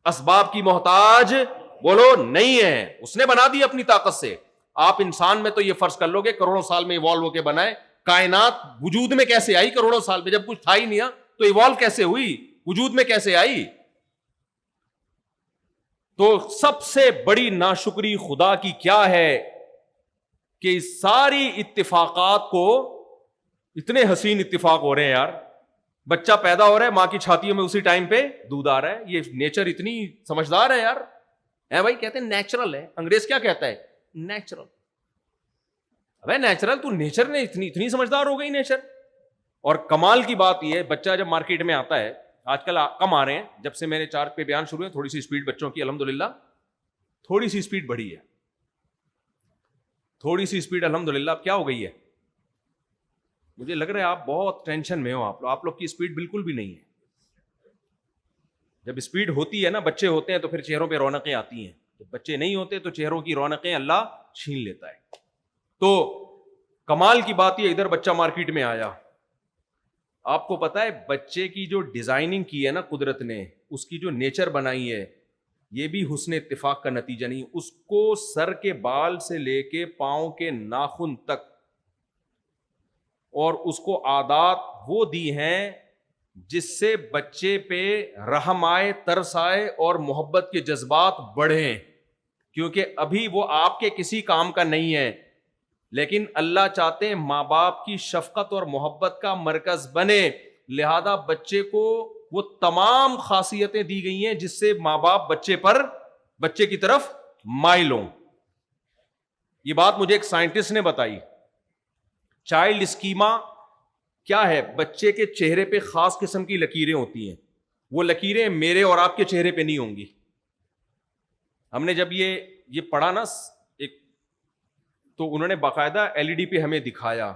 اسباب کی محتاج بولو نہیں ہے, اس نے بنا دی اپنی طاقت سے. آپ انسان میں تو یہ فرض کر لو گے کروڑوں سال میں ایوالو ہو کے بنائے, کائنات وجود میں کیسے آئی کروڑوں سال میں؟ جب کچھ تھا ہی نہیں تو ایوالو کیسے ہوئی, وجود میں کیسے آئی؟ تو سب سے بڑی ناشکری خدا کی کیا ہے کہ ساری اتفاقات کو, اتنے حسین اتفاق ہو رہے ہیں یار, بچہ پیدا ہو رہا ہے ماں کی چھاتیوں میں اسی ٹائم پہ دودھ آ رہا ہے, یہ نیچر اتنی سمجھدار ہے یار. بھائی کہتے ہیں نیچرل ہے, انگریز کیا کہتا ہے؟ نیچرل. ابے نیچرل, تو نیچر نے اتنی سمجھدار ہو گئی نیچر. اور کمال کی بات یہ ہے, بچہ جب مارکیٹ میں آتا ہے, آج کل کم آ رہے ہیں, جب سے میرے 4 پہ بیان شروع ہے تھوڑی سی اسپیڈ بچوں کی الحمدللہ تھوڑی سی اسپیڈ بڑھی ہے, تھوڑی سی اسپیڈ الحمدللہ. اب کیا ہو گئی ہے؟ مجھے لگ رہا ہے آپ بہت ٹینشن میں ہو, آپ لوگ کی اسپیڈ بالکل بھی نہیں ہے. جب اسپیڈ ہوتی ہے نا, بچے ہوتے ہیں تو پھر چہروں پہ رونقیں آتی ہیں, جب بچے نہیں ہوتے تو چہروں کی رونقیں اللہ چھین لیتا ہے. تو کمال کی بات یہ, ادھر بچہ مارکیٹ میں آیا, آپ کو پتا ہے بچے کی جو ڈیزائننگ کی ہے نا قدرت نے, اس کی جو نیچر بنائی ہے, یہ بھی حسن اتفاق کا نتیجہ نہیں. اس کو سر کے بال سے لے کے پاؤں کے ناخن تک, اور اس کو عادات وہ دی ہیں جس سے بچے پہ رحم آئے, ترس آئے اور محبت کے جذبات بڑھیں, کیونکہ ابھی وہ آپ کے کسی کام کا نہیں ہے. لیکن اللہ چاہتے ہیں ماں باپ کی شفقت اور محبت کا مرکز بنے, لہذا بچے کو وہ تمام خاصیتیں دی گئی ہیں جس سے ماں باپ بچے کی طرف مائل ہوں. یہ بات مجھے ایک سائنٹسٹ نے بتائی. چائلڈ اسکیما کیا ہے؟ بچے کے چہرے پہ خاص قسم کی لکیریں ہوتی ہیں, وہ لکیریں میرے اور آپ کے چہرے پہ نہیں ہوں گی. ہم نے جب یہ پڑھا نا ایک, تو انہوں نے باقاعدہ LED پہ ہمیں دکھایا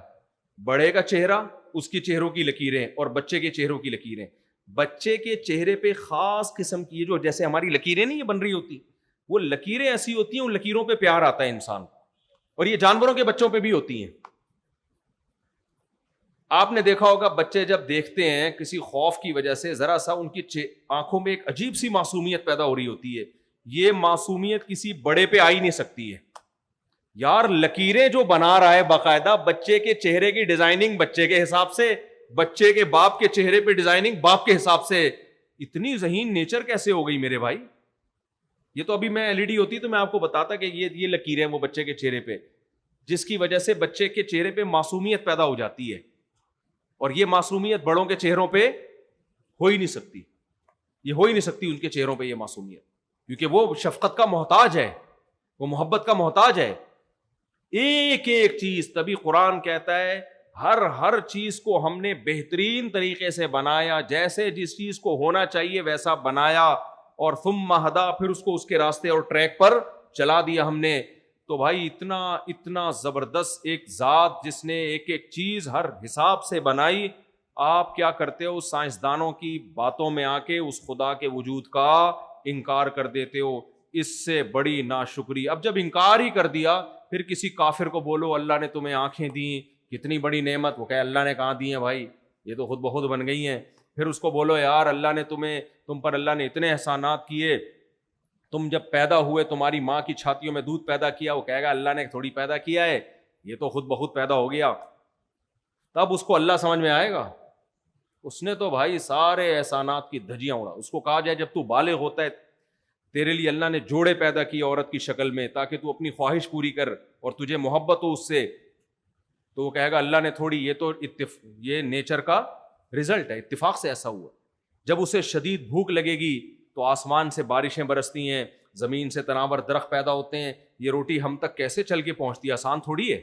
بڑے کا چہرہ, اس کی چہروں کی لکیریں, اور بچے کے چہروں کی لکیریں. بچے کے چہرے پہ خاص قسم کی, جو جیسے ہماری لکیریں نہیں یہ بن رہی ہوتی, وہ لکیریں ایسی ہوتی ہیں, ان لکیروں پہ پیار آتا ہے انسان. اور یہ جانوروں کے بچوں پہ بھی ہوتی ہیں. آپ نے دیکھا ہوگا بچے جب دیکھتے ہیں کسی خوف کی وجہ سے, ذرا سا ان کی آنکھوں میں ایک عجیب سی معصومیت پیدا ہو رہی ہوتی ہے. یہ معصومیت کسی بڑے پہ آ ہی نہیں سکتی ہے یار. لکیریں جو بنا رہا ہے باقاعدہ, بچے کے چہرے کی ڈیزائننگ بچے کے حساب سے, بچے کے باپ کے چہرے پہ ڈیزائننگ باپ کے حساب سے, اتنی ذہین نیچر کیسے ہو گئی میرے بھائی؟ یہ تو ابھی میں LED ہوتی تو میں آپ کو بتاتا کہ یہ لکیریں وہ بچے کے چہرے پہ, جس کی وجہ سے بچے کے چہرے پہ معصومیت پیدا ہو جاتی ہے. اور یہ معصومیت بڑوں کے چہروں پہ ہو ہی نہیں سکتی, یہ ہو ہی نہیں سکتی ان کے چہروں پہ یہ معصومیت, کیونکہ وہ شفقت کا محتاج ہے, وہ محبت کا محتاج ہے. ایک ایک چیز, تبھی قرآن کہتا ہے ہر چیز کو ہم نے بہترین طریقے سے بنایا, جیسے جس چیز کو ہونا چاہیے ویسا بنایا, اور ثم ہدا, پھر اس کو اس کے راستے اور ٹریک پر چلا دیا ہم نے. تو بھائی اتنا زبردست ایک ذات جس نے ایک ایک چیز ہر حساب سے بنائی, آپ کیا کرتے ہو؟ سائنسدانوں کی باتوں میں آ کے اس خدا کے وجود کا انکار کر دیتے ہو. اس سے بڑی ناشکری. اب جب انکار ہی کر دیا پھر کسی کافر کو بولو اللہ نے تمہیں آنکھیں دیں، کتنی بڑی نعمت، وہ کہے اللہ نے کہاں دی ہیں بھائی، یہ تو خود بخود بن گئی ہیں۔ پھر اس کو بولو یار اللہ نے تم پر اللہ نے اتنے احسانات کیے، تم جب پیدا ہوئے تمہاری ماں کی چھاتیوں میں دودھ پیدا کیا، وہ کہے گا اللہ نے تھوڑی پیدا کیا ہے، یہ تو خود بخود پیدا ہو گیا۔ تب اس کو اللہ سمجھ میں آئے گا۔ اس نے تو بھائی سارے احسانات کی دھجیاں اڑا۔ اس کو کہا جائے جب تو بالغ ہوتا ہے تیرے لیے اللہ نے جوڑے پیدا کیے عورت کی شکل میں تاکہ تو اپنی خواہش پوری کر اور تجھے محبت ہو اس سے، تو وہ کہے گا اللہ نے تھوڑی، یہ تو یہ نیچر کا رزلٹ ہے، اتفاق سے ایسا ہوا۔ جب اسے شدید بھوک لگے گی تو آسمان سے بارشیں برستی ہیں، زمین سے تناور درخت پیدا ہوتے ہیں، یہ روٹی ہم تک کیسے چل کے پہنچتی ہے؟ آسان تھوڑی ہے،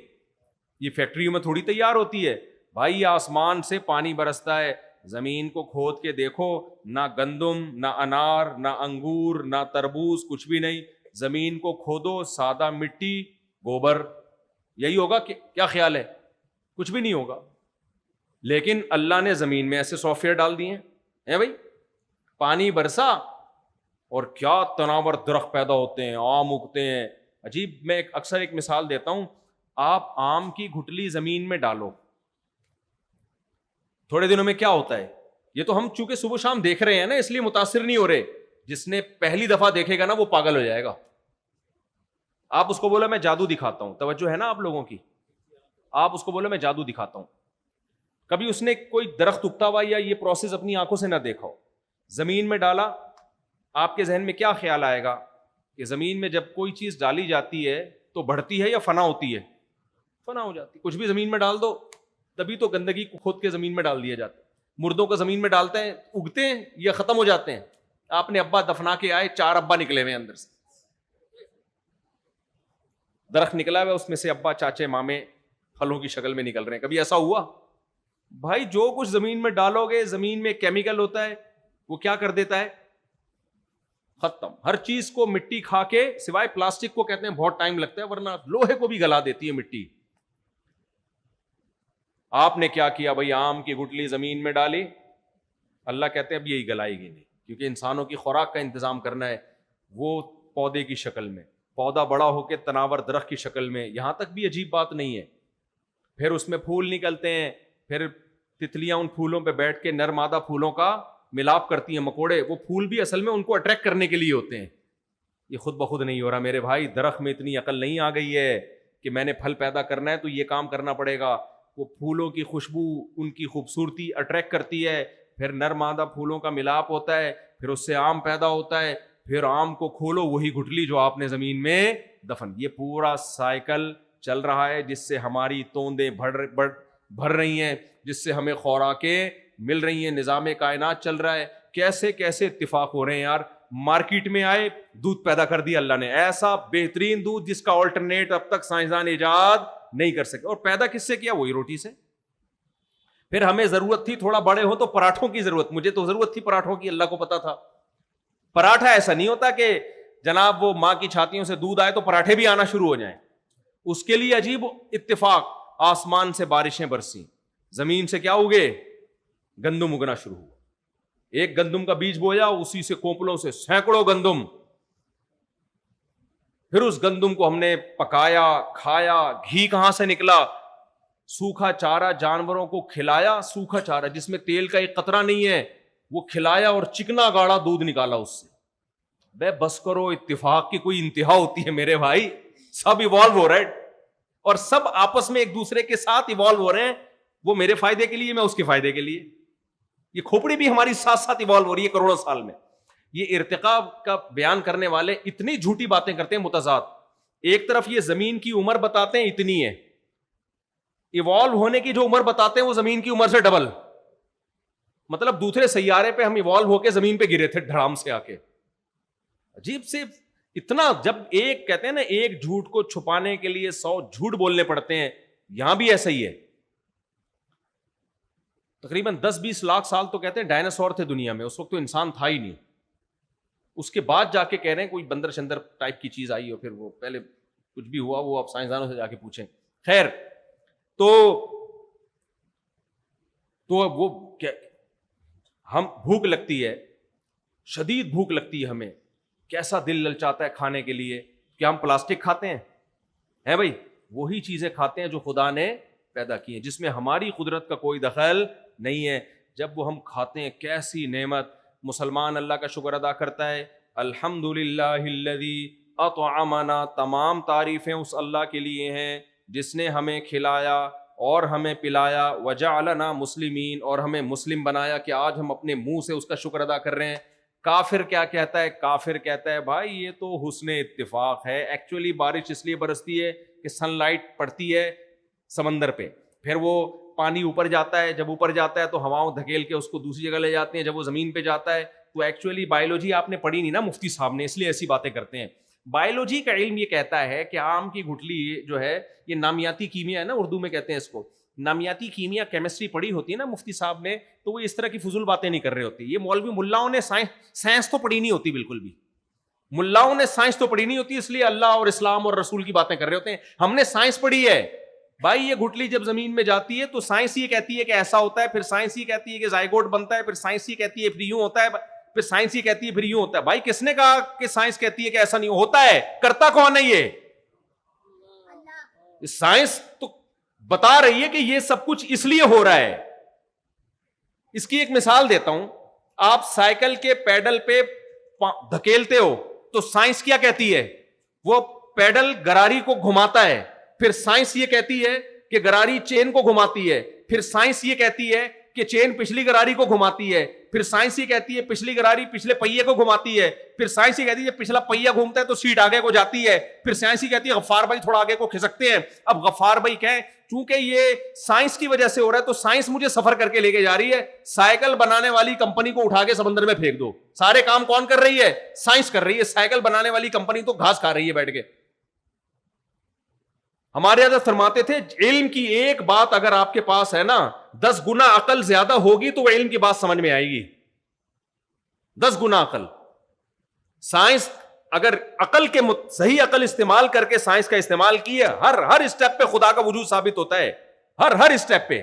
یہ فیکٹریوں میں تھوڑی تیار ہوتی ہے بھائی، یہ آسمان سے پانی برستا ہے، زمین کو کھود کے دیکھو، نہ گندم نہ انار نہ انگور نہ تربوز، کچھ بھی نہیں، زمین کو کھودو، سادہ مٹی گوبر، یہی ہوگا کہ کیا خیال ہے؟ کچھ بھی نہیں ہوگا۔ لیکن اللہ نے زمین میں ایسے سافٹ ویئر ڈال دیے ہیں بھائی، پانی برسا اور کیا تناور درخت پیدا ہوتے ہیں، آم اگتے ہیں عجیب۔ میں اکثر ایک مثال دیتا ہوں، آپ آم کی گھٹلی زمین میں ڈالو، تھوڑے دنوں میں کیا ہوتا ہے؟ یہ تو ہم چونکہ صبح شام دیکھ رہے ہیں نا اس لیے متاثر نہیں ہو رہے، جس نے پہلی دفعہ دیکھے گا نا وہ پاگل ہو جائے گا۔ آپ اس کو بولا میں جادو دکھاتا ہوں، توجہ ہے نا آپ لوگوں کی، آپ اس کو بولا میں جادو دکھاتا ہوں، کبھی اس نے کوئی درخت اگتا ہوا یا یہ پروسیس اپنی آنکھوں سے نہ دیکھا ہو، زمین میں ڈالا، آپ کے ذہن میں کیا خیال آئے گا کہ زمین میں جب کوئی چیز ڈالی جاتی ہے تو بڑھتی ہے یا فنا ہوتی ہے؟ فنا ہو جاتی ہے۔ کچھ بھی زمین میں ڈال دو، تبھی تو گندگی کو کھود کے زمین میں ڈال دیا جاتا ہے۔ مردوں کو زمین میں ڈالتے ہیں، اگتے ہیں یا ختم ہو جاتے ہیں؟ آپ نے ابا دفنا کے آئے، 4 ابا نکلے ہوئے اندر سے، درخت نکلا ہوا اس میں سے ابا چاچے مامے پھلوں کی شکل میں نکل رہے ہیں، کبھی ایسا ہوا؟ بھائی جو کچھ زمین میں ڈالو گے، زمین میں کیمیکل ہوتا ہے، وہ کیا کر دیتا ہے؟ ختم۔ ہر چیز کو مٹی کھا کے، سوائے پلاسٹک کو کہتے ہیں بہت ٹائم لگتا ہے، ورنہ لوہے کو بھی گلا دیتی ہے مٹی۔ آپ نے کیا کیا بھائی؟ آم کی گٹلی زمین میں ڈالی، اللہ کہتے ہیں اب یہی گلائے گی نہیں، کیونکہ انسانوں کی خوراک کا انتظام کرنا ہے، وہ پودے کی شکل میں، پودا بڑا ہو کے تناور درخت کی شکل میں، یہاں تک بھی عجیب بات نہیں ہے۔ پھر اس میں پھول نکلتے ہیں، پھر تتلیاں ان پھولوں پہ بیٹھ کے نر مادہ پھولوں کا ملاپ کرتی ہیں، مکوڑے، وہ پھول بھی اصل میں ان کو اٹریکٹ کرنے کے لیے ہوتے ہیں۔ یہ خود بخود نہیں ہو رہا میرے بھائی، درخت میں اتنی عقل نہیں آ گئی ہے کہ میں نے پھل پیدا کرنا ہے تو یہ کام کرنا پڑے گا۔ وہ پھولوں کی خوشبو، ان کی خوبصورتی اٹریکٹ کرتی ہے، پھر نر مادہ پھولوں کا ملاپ ہوتا ہے، پھر اس سے آم پیدا ہوتا ہے، پھر آم کو کھولو وہی گٹلی جو آپ نے زمین میں دفن۔ یہ پورا سائیکل چل رہا ہے جس سے ہماری توندیں بھر رہی ہیں، جس سے ہمیں خوراکیں مل رہی ہیں، نظام کائنات چل رہا ہے۔ کیسے کیسے اتفاق ہو رہے ہیں یار۔ مارکیٹ میں آئے، دودھ پیدا کر دیا اللہ نے، ایسا بہترین دودھ جس کا آلٹرنیٹ اب تک سائنسدان ایجاد نہیں کر سکے، اور پیدا کس سے کیا؟ وہی روٹی سے۔ پھر ہمیں ضرورت تھی تھوڑا بڑے ہو تو پراٹھوں کی ضرورت، مجھے تو ضرورت تھی پراٹھوں کی، اللہ کو پتا تھا۔ پراٹھا ایسا نہیں ہوتا کہ جناب وہ ماں کی چھاتیوں سے دودھ آئے تو پراٹھے بھی آنا شروع ہو جائیں، اس کے لیے عجیب اتفاق، آسمان سے بارشیں برسیں، زمین سے کیا اگے؟ گندم اگنا شروع ہوا۔ ایک گندم کا بیج بویا، اسی سے کونپلوں سے سینکڑوں گندم، پھر اس گندم کو ہم نے پکایا، کھایا، گھی کہاں سے نکلا؟ سوکھا چارہ جانوروں کو کھلایا، سوکھا چارہ جس میں تیل کا ایک قطرہ نہیں ہے، وہ کھلایا اور چکنا گاڑا دودھ نکالا اس سے۔ بے بس کرو، اتفاق کی کوئی انتہا ہوتی ہے میرے بھائی؟ سب ایوالو ہو رہا ہے اور سب آپس میں ایک دوسرے کے ساتھ ایوالو ہو رہے ہیں، وہ میرے فائدے کے لیے، میں اس کے فائدے کے لیے۔ یہ کھوپڑی بھی ہماری ساتھ ساتھ ایوالو ہو رہی ہے کروڑوں سال میں۔ یہ ارتقاء کا بیان کرنے والے اتنی جھوٹی باتیں کرتے ہیں متضاد۔ ایک طرف یہ زمین کی عمر بتاتے ہیں اتنی ہے، ایوالو ہونے کی جو عمر بتاتے ہیں وہ زمین کی عمر سے ڈبل، مطلب دوسرے سیارے پہ ہم ایوالو ہو کے زمین پہ گرے تھے دھڑام سے آ کے۔ عجیب سے اتنا، جب ایک کہتے ہیں نا ایک جھوٹ کو چھپانے کے لیے 100 جھوٹ بولنے پڑتے ہیں، یہاں بھی ایسا ہی ہے۔ تقریباً 10-20 لاکھ سال تو کہتے ہیں ڈائناسور تھے دنیا میں، اس وقت تو انسان تھا ہی نہیں۔ اس کے بعد جا کے کہہ رہے ہیں کوئی بندر شندر ٹائپ کی چیز آئی ہو، پھر وہ پہلے کچھ بھی ہوا وہ آپ سائنسدانوں سے جا کے پوچھیں۔ خیر، تو وہ کیا، ہم بھوک لگتی ہے، شدید بھوک لگتی ہے ہمیں، کیسا دل للچاتا ہے کھانے کے لیے، کیا ہم پلاسٹک کھاتے ہیں؟ ہے بھائی, وہی چیزیں کھاتے ہیں جو خدا نے پیدا کی ہیں, جس میں ہماری قدرت کا کوئی دخل نہیں ہے. جب وہ ہم کھاتے ہیں کیسی نعمت. مسلمان اللہ کا شکر ادا کرتا ہے, الحمدللہ الذی اطعمنا, تمام تعریفیں اس اللہ کے لیے ہیں جس نے ہمیں کھلایا اور ہمیں پلایا, وجعلنا مسلمین, اور ہمیں مسلم بنایا کہ آج ہم اپنے منہ سے اس کا شکر ادا کر رہے ہیں. کافر کیا کہتا ہے؟ کافر کہتا ہے بھائی یہ تو حسن اتفاق ہے, ایکچولی بارش اس لیے برستی ہے کہ سن لائٹ پڑتی ہے سمندر پہ, پھر وہ پانی اوپر جاتا ہے, جب اوپر جاتا ہے تو ہواؤں دھکیل کے اس کو دوسری جگہ لے جاتے ہیں, جب وہ زمین پہ جاتا ہے تو ایکچولی بایولوجی آپ نے پڑھی نہیں نا مفتی صاحب نے, اس لیے ایسی باتیں کرتے ہیں. بایولوجی کا علم یہ کہتا ہے کہ آم کی گٹھلی جو ہے یہ نامیاتی کیمیا ہے نا, اردو میں کہتے ہیں اس کو نامیاتی کیمیا, کیمسٹری پڑھی ہوتی ہے نا مفتی صاحب نے, تو وہ اس طرح کی فضول باتیں نہیں کر رہے ہوتے. یہ مولوی ملاؤں نے سائنس تو پڑھی نہیں ہوتی, بالکل بھی ملاؤں نے سائنس تو پڑھی نہیں ہوتی, اس لیے اللہ اور اسلام اور رسول کی باتیں کر رہے ہوتے ہیں. ہم نے سائنس پڑھی ہے بھائی. یہ گٹھلی جب زمین میں جاتی ہے تو سائنس یہ کہتی ہے کہ ایسا ہوتا ہے, پھر سائنس یہ کہتی ہے کہ زائگوٹ بنتا ہے, پھر سائنس یہ کہتی ہے پھر یوں ہوتا ہے, پھر سائنس یہ کہتی ہے پھر یوں ہوتا ہے. بھائی کس نے کہا کہ سائنس کہتی ہے کہ ایسا نہیں ہوتا ہے؟ کرتا کون ہے یہ؟ سائنس تو بتا رہی ہے کہ یہ سب کچھ اس لیے ہو رہا ہے. اس کی ایک مثال دیتا ہوں. آپ سائیکل کے پیڈل پہ دھکیلتے ہو تو سائنس کیا کہتی ہے؟ وہ پیڈل گراری کو گھماتا ہے. پھر سائنس یہ کہتی ہے کہ گراری چین کو گھماتی ہے. پھر سائنس یہ کہتی ہے کہ چین پچھلی گراری کو گھماتی ہے. پھر سائنس یہ کہتی ہے پچھلی گراری پچھلے پہیے کو گھماتی ہے. پھر سائنس یہ کہتی ہے پچھلا پہیہ گھومتا ہے تو سیٹ آگے کو جاتی ہے. پھر سائنس یہ کہتی ہے غفار بھائی تھوڑا آگے کو کھسکتے ہیں. اب غفار بھائی کہیں چونکہ یہ سائنس کی وجہ سے ہو رہا ہے تو سائنس مجھے سفر کر کے لے کے جا رہی ہے. سائیکل بنانے والی کمپنی کو اٹھا کے سمندر میں پھینک دو, سارے کام کون کر رہی ہے؟ سائنس کر رہی ہے. سائیکل بنانے والی کمپنی تو گھاس کھا رہی ہے بیٹھ کے. ہمارے حضرت فرماتے تھے علم کی ایک بات اگر آپ کے پاس ہے نا 10 گنا عقل زیادہ ہوگی تو وہ علم کی بات سمجھ میں آئے گی. 10 گنا عقل. سائنس اگر عقل کے صحیح عقل استعمال کر کے سائنس کا استعمال کیا, ہر اسٹیپ پہ خدا کا وجود ثابت ہوتا ہے. ہر اسٹیپ پہ.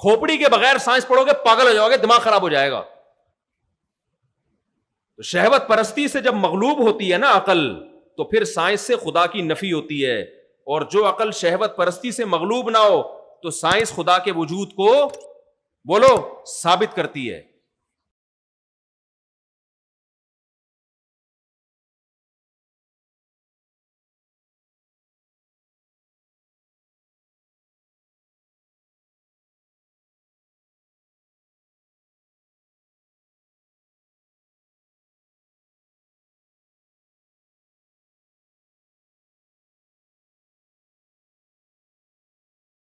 کھوپڑی کے بغیر سائنس پڑھو گے پاگل ہو جاؤ گے, دماغ خراب ہو جائے گا. تو شہوت پرستی سے جب مغلوب ہوتی ہے نا عقل, تو پھر سائنس سے خدا کی نفی ہوتی ہے. اور جو عقل شہوت پرستی سے مغلوب نہ ہو تو سائنس خدا کے وجود کو بولو ثابت کرتی ہے.